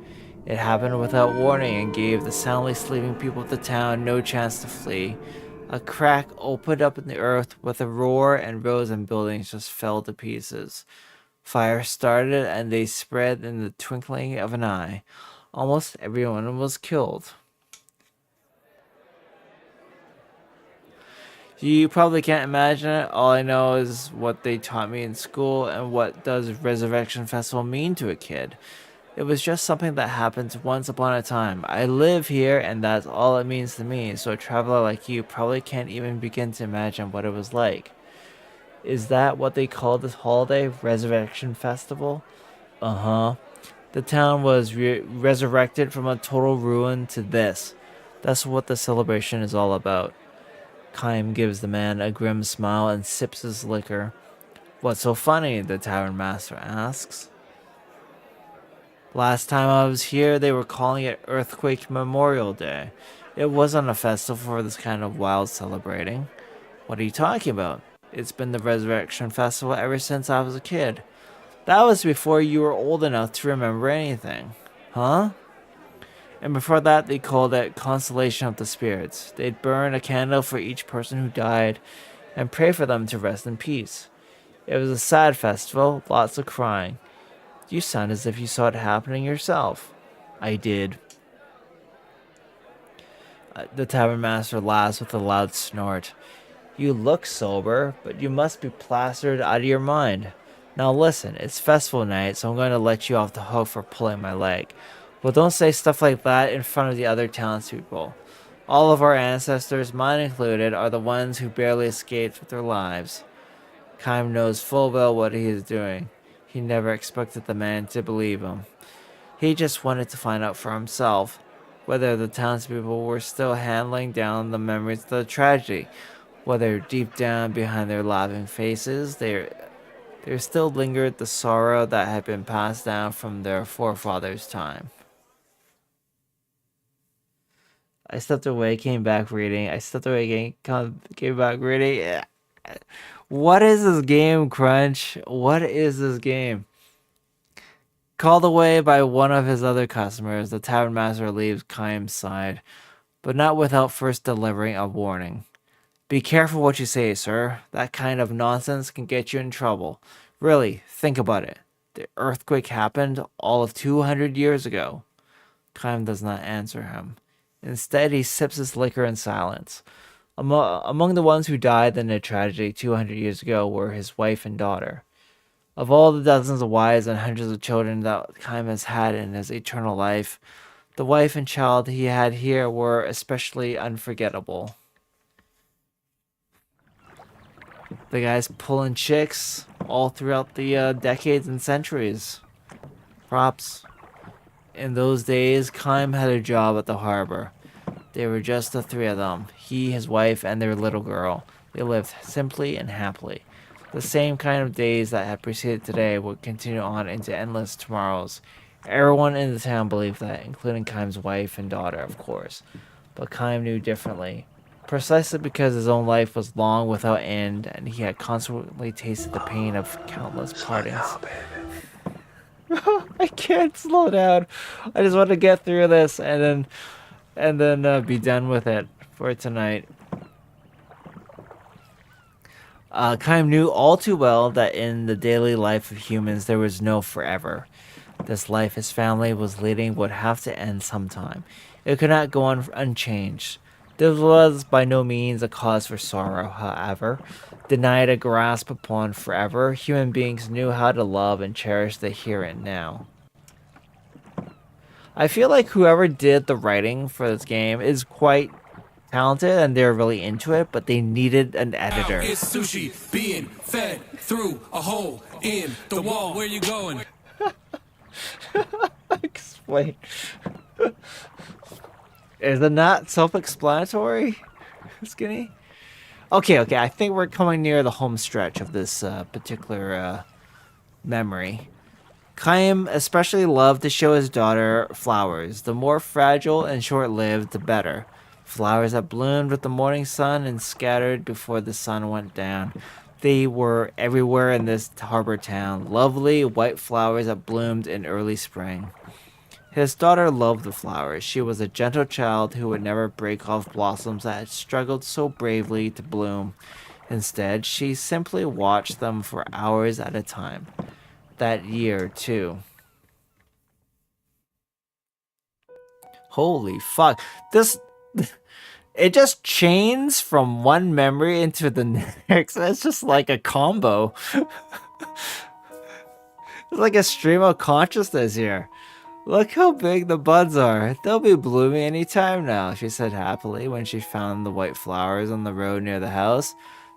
It happened without warning and gave the soundly sleeping people of the town no chance to flee. A crack opened up in the earth with a roar, and roads and buildings just fell to pieces. Fire started, and they spread in the twinkling of an eye. Almost everyone was killed. You probably can't imagine it. All I know is what they taught me in school, and what does Resurrection Festival mean to a kid. It was just something that happens once upon a time. I live here, and that's all it means to me, so a traveler like you probably can't even begin to imagine what it was like. Is that what they call this holiday, Resurrection Festival? Uh-huh. The town was resurrected from a total ruin to this. That's what the celebration is all about. Kaim gives the man a grim smile and sips his liquor. What's so funny? The tavern master asks. Last time I was here, they were calling it Earthquake Memorial Day. It wasn't a festival for this kind of wild celebrating. What are you talking about? It's been the Resurrection Festival ever since I was a kid. That was before you were old enough to remember anything. Huh? And before that, they called it Consolation of the Spirits. They'd burn a candle for each person who died and pray for them to rest in peace. It was a sad festival, lots of crying. You sound as if you saw it happening yourself. I did. The tavern master laughs with a loud snort. You look sober, but you must be plastered out of your mind. Now listen, it's festival night, so I'm going to let you off the hook for pulling my leg. Well, don't say stuff like that in front of the other townspeople. All of our ancestors, mine included, are the ones who barely escaped with their lives. Kaim knows full well what he is doing. He never expected the man to believe him. He just wanted to find out for himself whether the townspeople were still handling down the memories of the tragedy, whether deep down behind their laughing faces there still lingered the sorrow that had been passed down from their forefathers' time. I stepped away, came back reading. I stepped away, came back reading. What is this game, Crunch? What is this game? Called away by one of his other customers, the tavern master leaves Kaim's side, but not without first delivering a warning. Be careful what you say, sir. That kind of nonsense can get you in trouble. Really, think about it. The earthquake happened all of 200 years ago. Kaim does not answer him. Instead, he sips his liquor in silence. Among the ones who died in the tragedy 200 years ago were his wife and daughter. Of all the dozens of wives and hundreds of children that Kaim has had in his eternal life, the wife and child he had here were especially unforgettable. The guy's pulling chicks all throughout the decades and centuries. Props. In those days, Kaim had a job at the harbor. They were just the three of them, he, his wife, and their little girl. They lived simply and happily. The same kind of days that had preceded today would continue on into endless tomorrows. Everyone in the town believed that, including Kaim's wife and daughter, of course. But Kaim knew differently. Precisely because his own life was long without end, and he had constantly tasted the pain of countless partings. I can't slow down. I just want to get through this and then be done with it for tonight. Kaim knew all too well that in the daily life of humans there was no forever. This life his family was leading would have to end sometime. It could not go on unchanged. This was by no means a cause for sorrow, however. Denied a grasp upon forever, human beings knew how to love and cherish the here and now. I feel like whoever did the writing for this game is quite talented and they're really into it, but they needed an editor. It's sushi being fed through a hole in the wall. Where you going? Explain. Is it not self-explanatory, Skinny? Okay, I think we're coming near the home stretch of this particular memory. Chaim especially loved to show his daughter flowers. The more fragile and short-lived, the better. Flowers that bloomed with the morning sun and scattered before the sun went down. They were everywhere in this harbor town. Lovely white flowers that bloomed in early spring. His daughter loved the flowers. She was a gentle child who would never break off blossoms that had struggled so bravely to bloom. Instead, she simply watched them for hours at a time. That year, too. Holy fuck. This... It just chains from one memory into the next. It's just like a combo. It's like a stream of consciousness here. Look how big the buds are. They'll be blooming any time now, she said happily when she found the white flowers on the road near the house.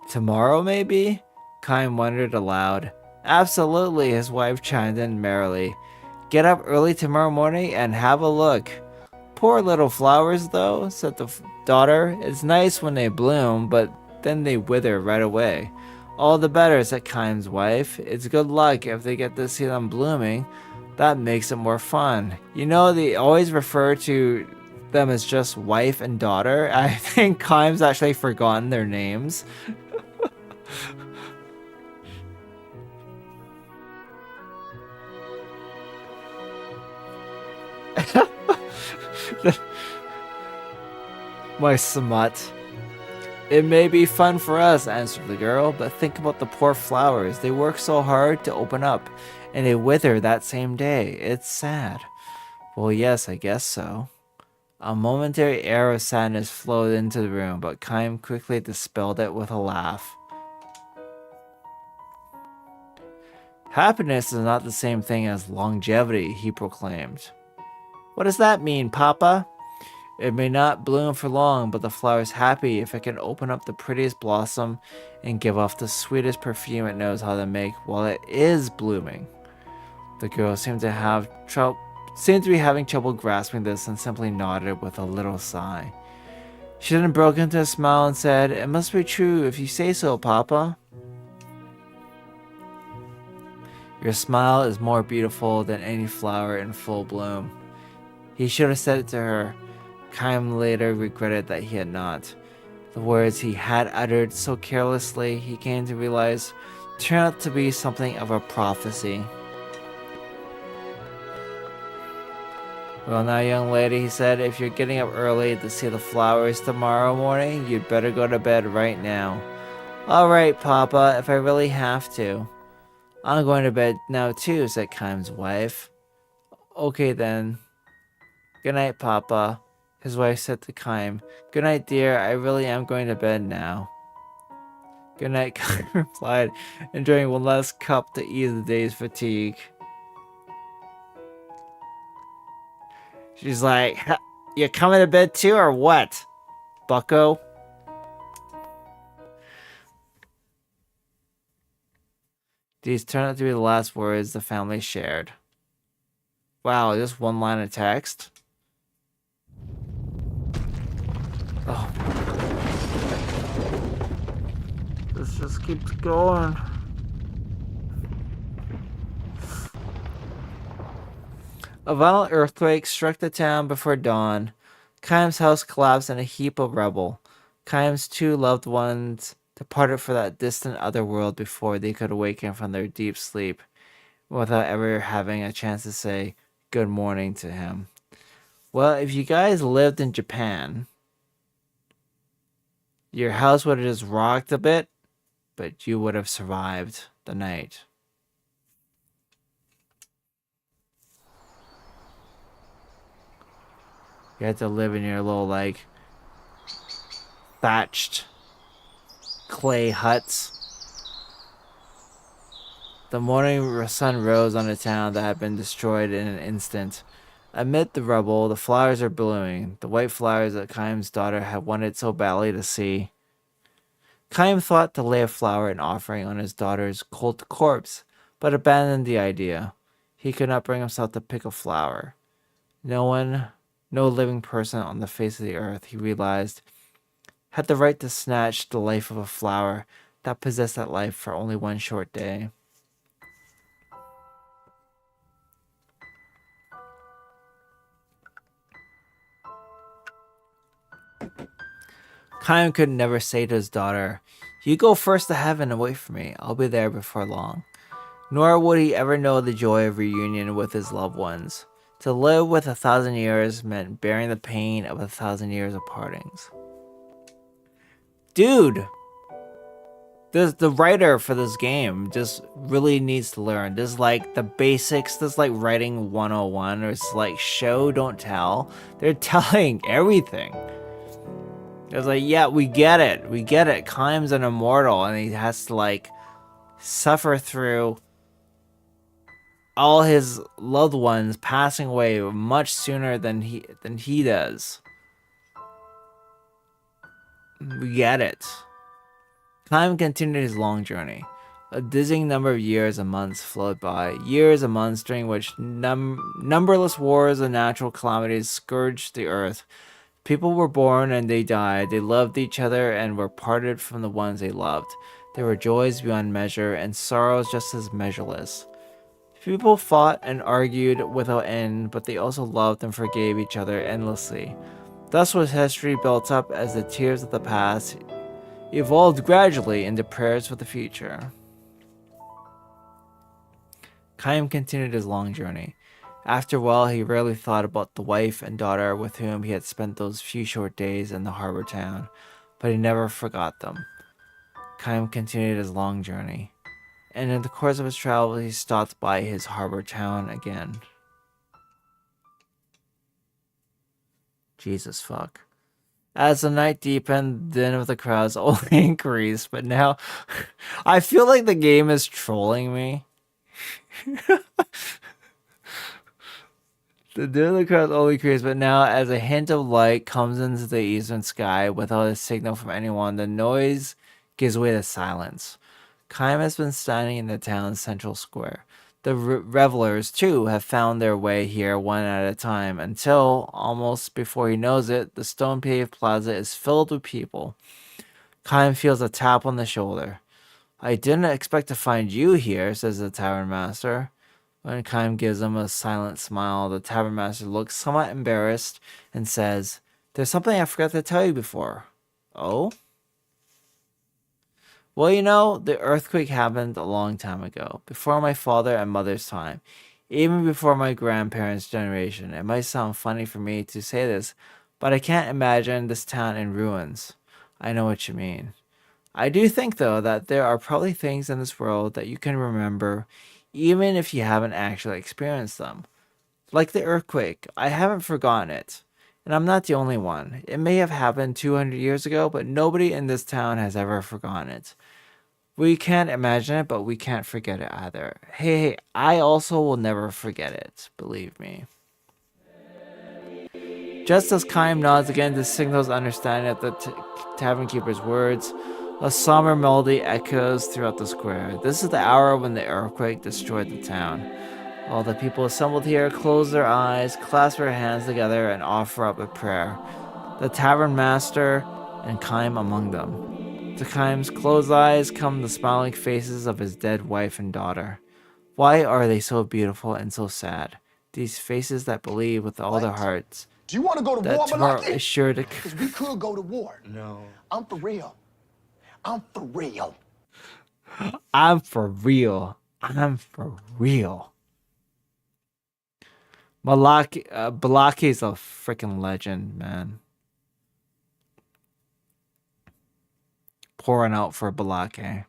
Tomorrow, maybe? Chaim wondered aloud. Absolutely, his wife chimed in merrily. Get up early tomorrow morning and have a look. Poor little flowers, though, said the daughter. It's nice when they bloom, but then they wither right away. All the better, said Chaim's wife. It's good luck if they get to see them blooming. That makes it more fun. You know, they always refer to them as just wife and daughter. I think Chaim's actually forgotten their names. My smut. It may be fun for us, answered the girl, but think about the poor flowers. They work so hard to open up, and they wither that same day. It's sad. Well, yes, I guess so. A momentary air of sadness flowed into the room, but Chaim quickly dispelled it with a laugh. Happiness is not the same thing as longevity, he proclaimed. What does that mean, Papa? It may not bloom for long, but the flower is happy if it can open up the prettiest blossom and give off the sweetest perfume it knows how to make while it is blooming. The girl seemed to be having trouble grasping this and simply nodded with a little sigh. She then broke into a smile and said, It must be true if you say so, Papa. Your smile is more beautiful than any flower in full bloom. He should have said it to her. Chaim later regretted that he had not. The words he had uttered so carelessly, he came to realize, turned out to be something of a prophecy. Well now, young lady, he said, if you're getting up early to see the flowers tomorrow morning, you'd better go to bed right now. Alright, Papa, if I really have to. I'm going to bed now too, said Chaim's wife. Okay then. Good night, Papa. His wife said to Chaim, Good night, dear. I really am going to bed now. Good night, Chaim replied, enjoying one last cup to ease the day's fatigue. She's like, You coming to bed too, or what, bucko? These turned out to be the last words the family shared. Wow, just one line of text? Oh. This just keeps going. A violent earthquake struck the town before dawn. Chaim's house collapsed in a heap of rubble. Chaim's two loved ones departed for that distant other world before they could awaken from their deep sleep without ever having a chance to say good morning to him. Well, if you guys lived in Japan, your house would have just rocked a bit, but you would have survived the night. You had to live in your little, like, thatched clay huts. The morning sun rose on a town that had been destroyed in an instant. Amid the rubble, the flowers are blooming, the white flowers that Chaim's daughter had wanted so badly to see. Chaim thought to lay a flower in offering on his daughter's cold corpse, but abandoned the idea. He could not bring himself to pick a flower. No living person on the face of the earth, he realized, had the right to snatch the life of a flower that possessed that life for only one short day. Chaim could never say to his daughter, "You go first to heaven and wait for me. I'll be there before long." Nor would he ever know the joy of reunion with his loved ones. To live with 1,000 years meant bearing the pain of 1,000 years of partings. Dude! The writer for this game just really needs to learn. This is like the basics. This is like writing 101. Or it's like show, don't tell. They're telling everything. It's like, yeah, we get it. We get it. Chaim's an immortal and he has to like suffer through all his loved ones passing away much sooner than he does. We get it. Chaim continued his long journey. A dizzying number of years and months flowed by, years and months during which numberless wars and natural calamities scourged the earth. People were born and they died. They loved each other and were parted from the ones they loved. There were joys beyond measure and sorrows just as measureless. People fought and argued without end, but they also loved and forgave each other endlessly. Thus was history built up as the tears of the past evolved gradually into prayers for the future. Chaim continued his long journey. After a while, he rarely thought about the wife and daughter with whom he had spent those few short days in the harbor town, but he never forgot them. Chaim continued his long journey, and in the course of his travels, he stopped by his harbor town again. Jesus fuck. As the night deepened, the din of the crowds only increased, but now I feel like the game is trolling me. The din of the crowds only increased, but now as a hint of light comes into the eastern sky without a signal from anyone, the noise gives way to silence. Chaim has been standing in the town's central square. The revelers, too, have found their way here one at a time, until, almost before he knows it, the stone-paved plaza is filled with people. Chaim feels a tap on the shoulder. "I didn't expect to find you here," says the tavern master. When Chaim gives him a silent smile, the tavern master looks somewhat embarrassed and says, "There's something I forgot to tell you before." "Oh?" "Well, you know, the earthquake happened a long time ago, before my father and mother's time, even before my grandparents' generation. It might sound funny for me to say this, but I can't imagine this town in ruins. I know what you mean. I do think, though, that there are probably things in this world that you can remember, even if you haven't actually experienced them. Like the earthquake, I haven't forgotten it. And I'm not the only one. It may have happened 200 years ago, but nobody in this town has ever forgotten it. We can't imagine it, but we can't forget it either. Hey, I also will never forget it, believe me." Just as Chaim nods again to signal his understanding of the tavern keeper's words, a somber melody echoes throughout the square. This is the hour when the earthquake destroyed the town. All the people assembled here close their eyes, clasp their hands together, and offer up a prayer. The tavern master and Chaim among them. To Chaim's closed eyes come the smiling faces of his dead wife and daughter. Why are they so beautiful and so sad? These faces that believe with all their hearts Do you want to go to that war, tomorrow Malaki? is sure to... Because we could go to war. No. I'm for real. I'm for real. I'm for real. I'm for real. Balaki's a freaking legend, man. Pouring out for Balake.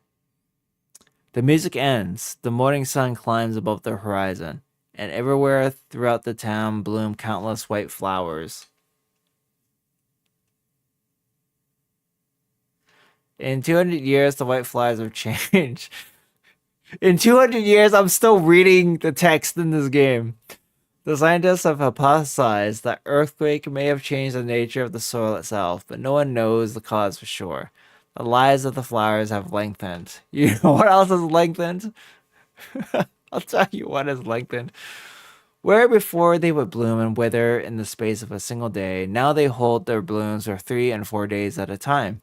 The music ends. The morning sun climbs above the horizon, and everywhere throughout the town bloom countless white flowers. In 200 years, the white flowers have changed. In 200 years, I'm still reading the text in this game. The scientists have hypothesized that earthquake may have changed the nature of the soil itself, but no one knows the cause for sure. The lives of the flowers have lengthened. You know what else is lengthened? I'll tell you what is lengthened. Where before they would bloom and wither in the space of a single day, now they hold their blooms for 3 and 4 days at a time.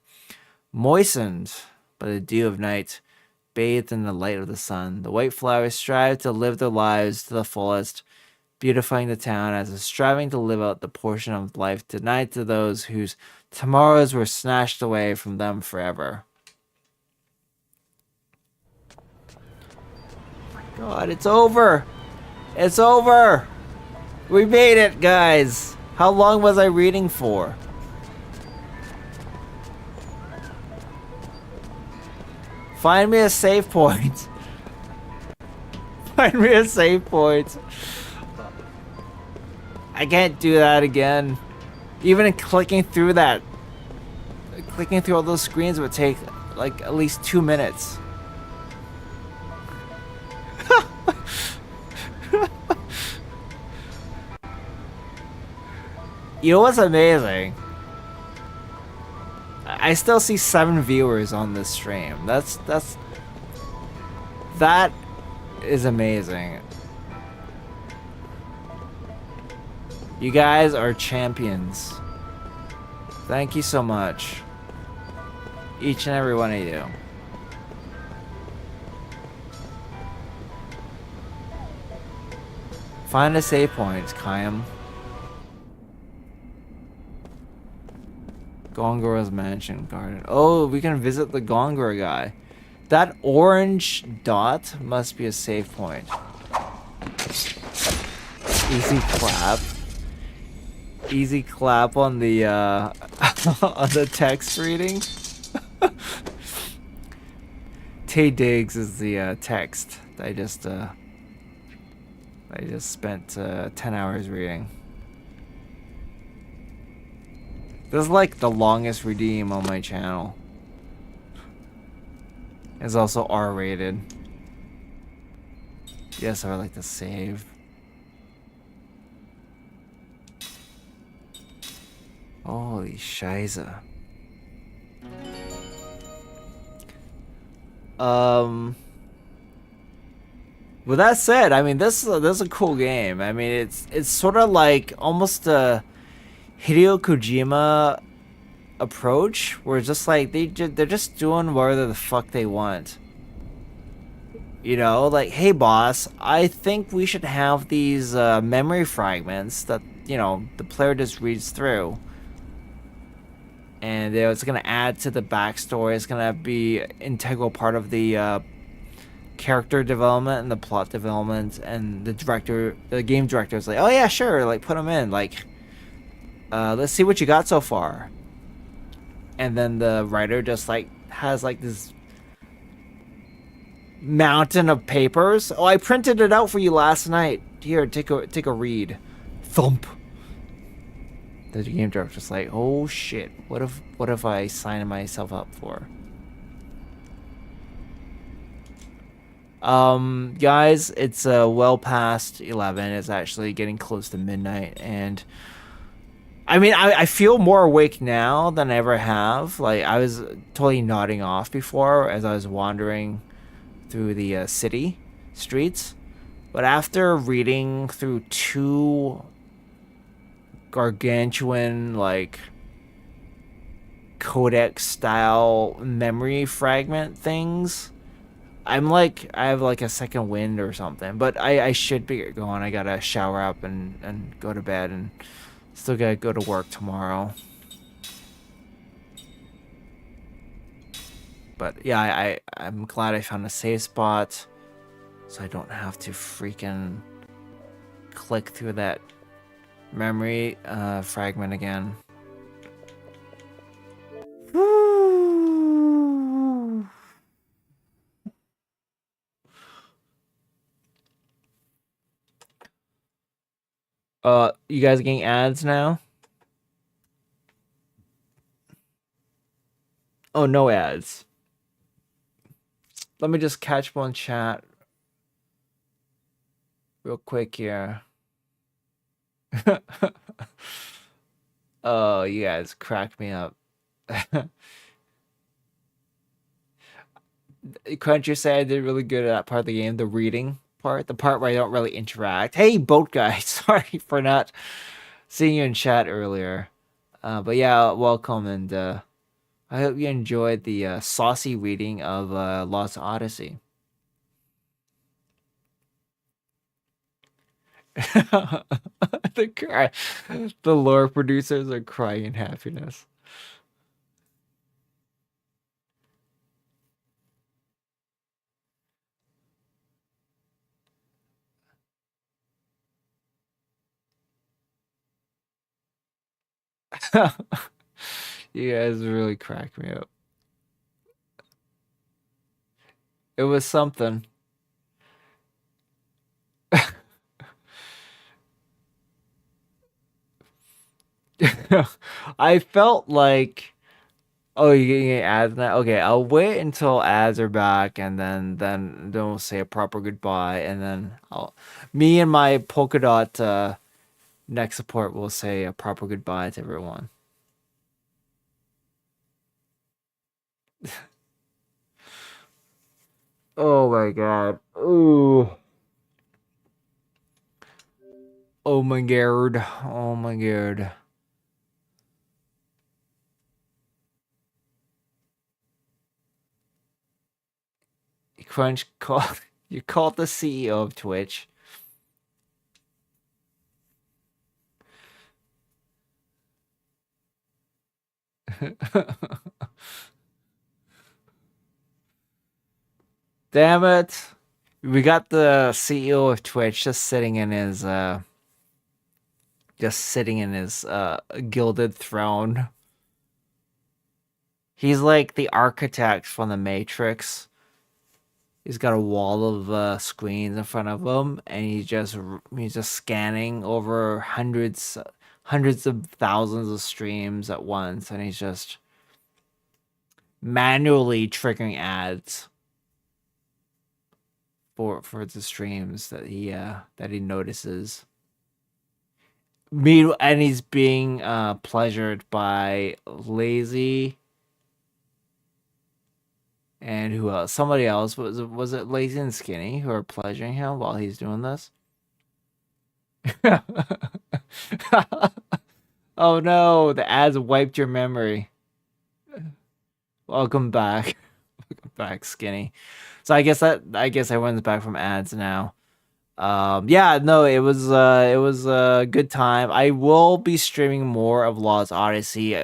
Moistened by the dew of night, bathed in the light of the sun, the white flowers strive to live their lives to the fullest, beautifying the town as if striving to live out the portion of life denied to those whose tomorrows were snatched away from them forever. God, it's over! It's over! We made it, guys! How long was I reading for? Find me a save point. Find me a save point. I can't do that again. Even clicking through all those screens would take like at least 2 minutes. You know what's amazing? I still see 7 viewers on this stream. That is amazing. You guys are champions. Thank you so much. Each and every one of you. Find a save point, Kayam. Gongura's mansion garden. Oh, we can visit the Gongura guy. That orange dot must be a save point. Easy clap. Easy clap on the on the text reading. Tay Diggs is the text that I just spent 10 hours reading. This is like the longest redeem on my channel. It's also R-rated. Yes, I would like to save. Holy shiza. With that said, I mean this is a cool game. I mean it's sort of like almost a Hideo Kojima approach, where it's just like they're just doing whatever the fuck they want. You know, like, hey boss, I think we should have these memory fragments that, you know, the player just reads through. And it's gonna add to the backstory. It's gonna be integral part of the character development and the plot development. And the game director is like, oh yeah, sure, like put them in. Like, let's see what you got so far. And then the writer just like has like this mountain of papers. Oh, I printed it out for you last night. Here, take a read. Thump. The game director's like, oh shit, what if I sign myself up for? Guys, it's well past 11. It's actually getting close to midnight, and I mean, I feel more awake now than I ever have. Like, I was totally nodding off before as I was wandering through the city streets, but after reading through 2 gargantuan, like, codex style memory fragment things, I'm like, I have like a second wind or something. But I should be going. I gotta shower up and go to bed, and still gotta go to work tomorrow. But yeah, I'm glad I found a safe spot, so I don't have to freaking click through that memory fragment again. You guys getting ads now? Oh, no ads. Let me just catch one chat real quick here. Oh, you guys crack me up. Cruncher said I did really good at that part of the game, the reading part, the part where I don't really interact. Hey, boat guy, sorry for not seeing you in chat earlier. But yeah, welcome, and I hope you enjoyed the saucy reading of Lost Odyssey. the lore producers are crying in happiness. You guys really crack me up. It was something. I felt like, oh, you're getting ads now? Okay, I'll wait until ads are back, and then we'll say a proper goodbye, and then me and my polka dot neck support will say a proper goodbye to everyone. Oh my god. Ooh. Oh my god. Oh my god. Crunch called you called the CEO of Twitch. Damn it. We got the CEO of Twitch just sitting in his gilded throne. He's like the architect from the Matrix. He's got a wall of screens in front of him, and he's just scanning over hundreds of thousands of streams at once, and he's just manually triggering ads for the streams that he notices. And he's being pleasured by Lazy. And who else? Somebody else. Was it Lazy and Skinny who are pleasuring him while he's doing this? Oh no, the ads wiped your memory. Welcome back. Welcome back, Skinny. So I guess everyone's back from ads now. Yeah, no, it was a good time. I will be streaming more of Lost Odyssey.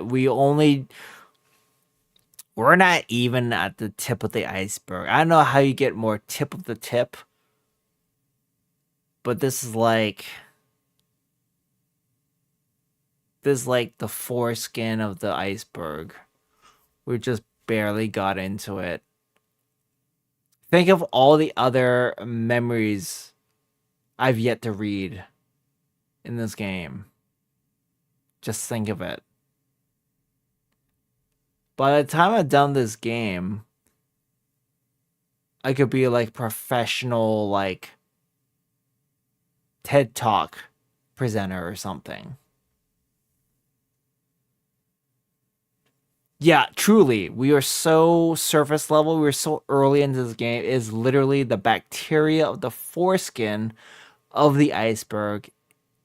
We're not even at the tip of the iceberg. I don't know how you get more tip of the tip, but this is like the foreskin of the iceberg. We just barely got into it. Think of all the other memories I've yet to read in this game. Just think of it. By the time I'm done this game, I could be like professional, like TED Talk presenter or something. Yeah, truly, we are so surface level. We're so early into this game. It is literally the bacteria of the foreskin of the iceberg.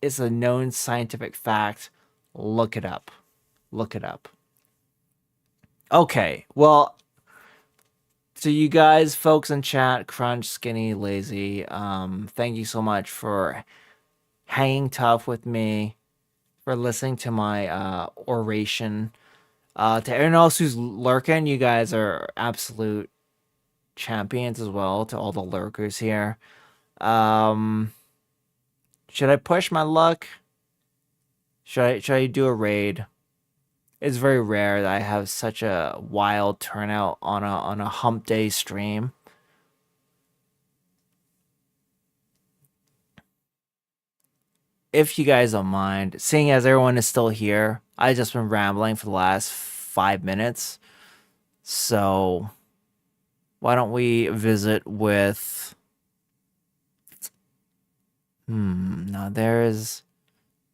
It's a known scientific fact. Look it up. Look it up. Okay, well, to you guys, folks in chat, Crunch, Skinny, Lazy, thank you so much for hanging tough with me, for listening to my oration. To everyone else who's lurking, you guys are absolute champions as well. To all the lurkers here, should I push my luck? Should I do a raid? It's very rare that I have such a wild turnout on a hump day stream. If you guys don't mind, seeing as everyone is still here, I've just been rambling for the last 5 minutes. So why don't we visit with... Now there's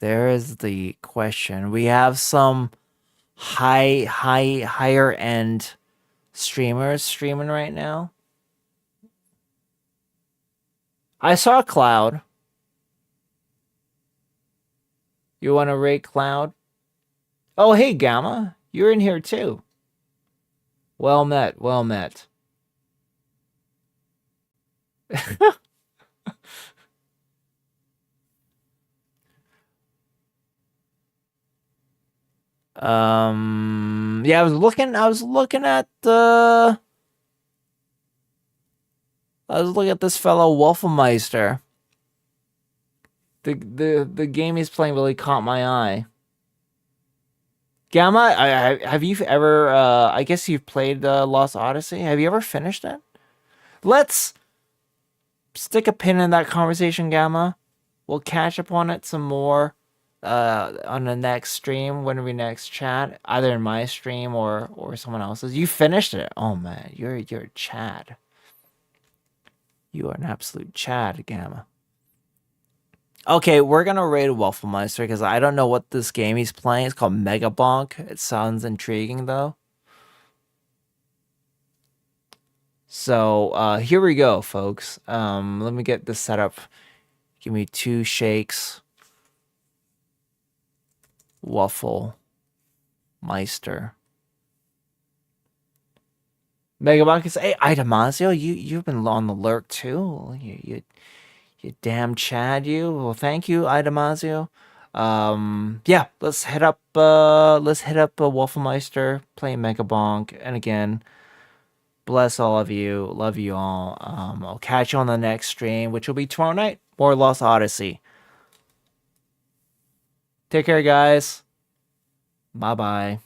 There is the question. We have some higher end streamers streaming right now. I saw Cloud. You want to rate Cloud? Oh, hey, Gamma. You're in here too. Well met. Well met. Yeah, I was looking at this fellow Wolfmeister. The game he's playing really caught my eye. Gamma, have you ever I guess you've played Lost Odyssey. Have you ever finished it? Let's stick a pin in that conversation, Gamma. We'll catch up on it some more on the next stream when we next chat, either in my stream or someone else's. You finished it. Oh man, you're a Chad. You are an absolute Chad, Gamma. Okay, we're gonna raid Wafflemeister because I don't know what this game he's playing. It's called Mega Bonk. It sounds intriguing though. So here we go, folks. Let me get this set up. Give me 2 shakes. Waffle Meister. Megabonk is hey Itemazio, you've been on the lurk too. You damn Chad, you. Well, thank you, Itemazio. Yeah, let's hit up Wafflemeister, play Megabonk, and again, bless all of you, love you all. I'll catch you on the next stream, which will be tomorrow night. More Lost Odyssey. Take care, guys. Bye bye.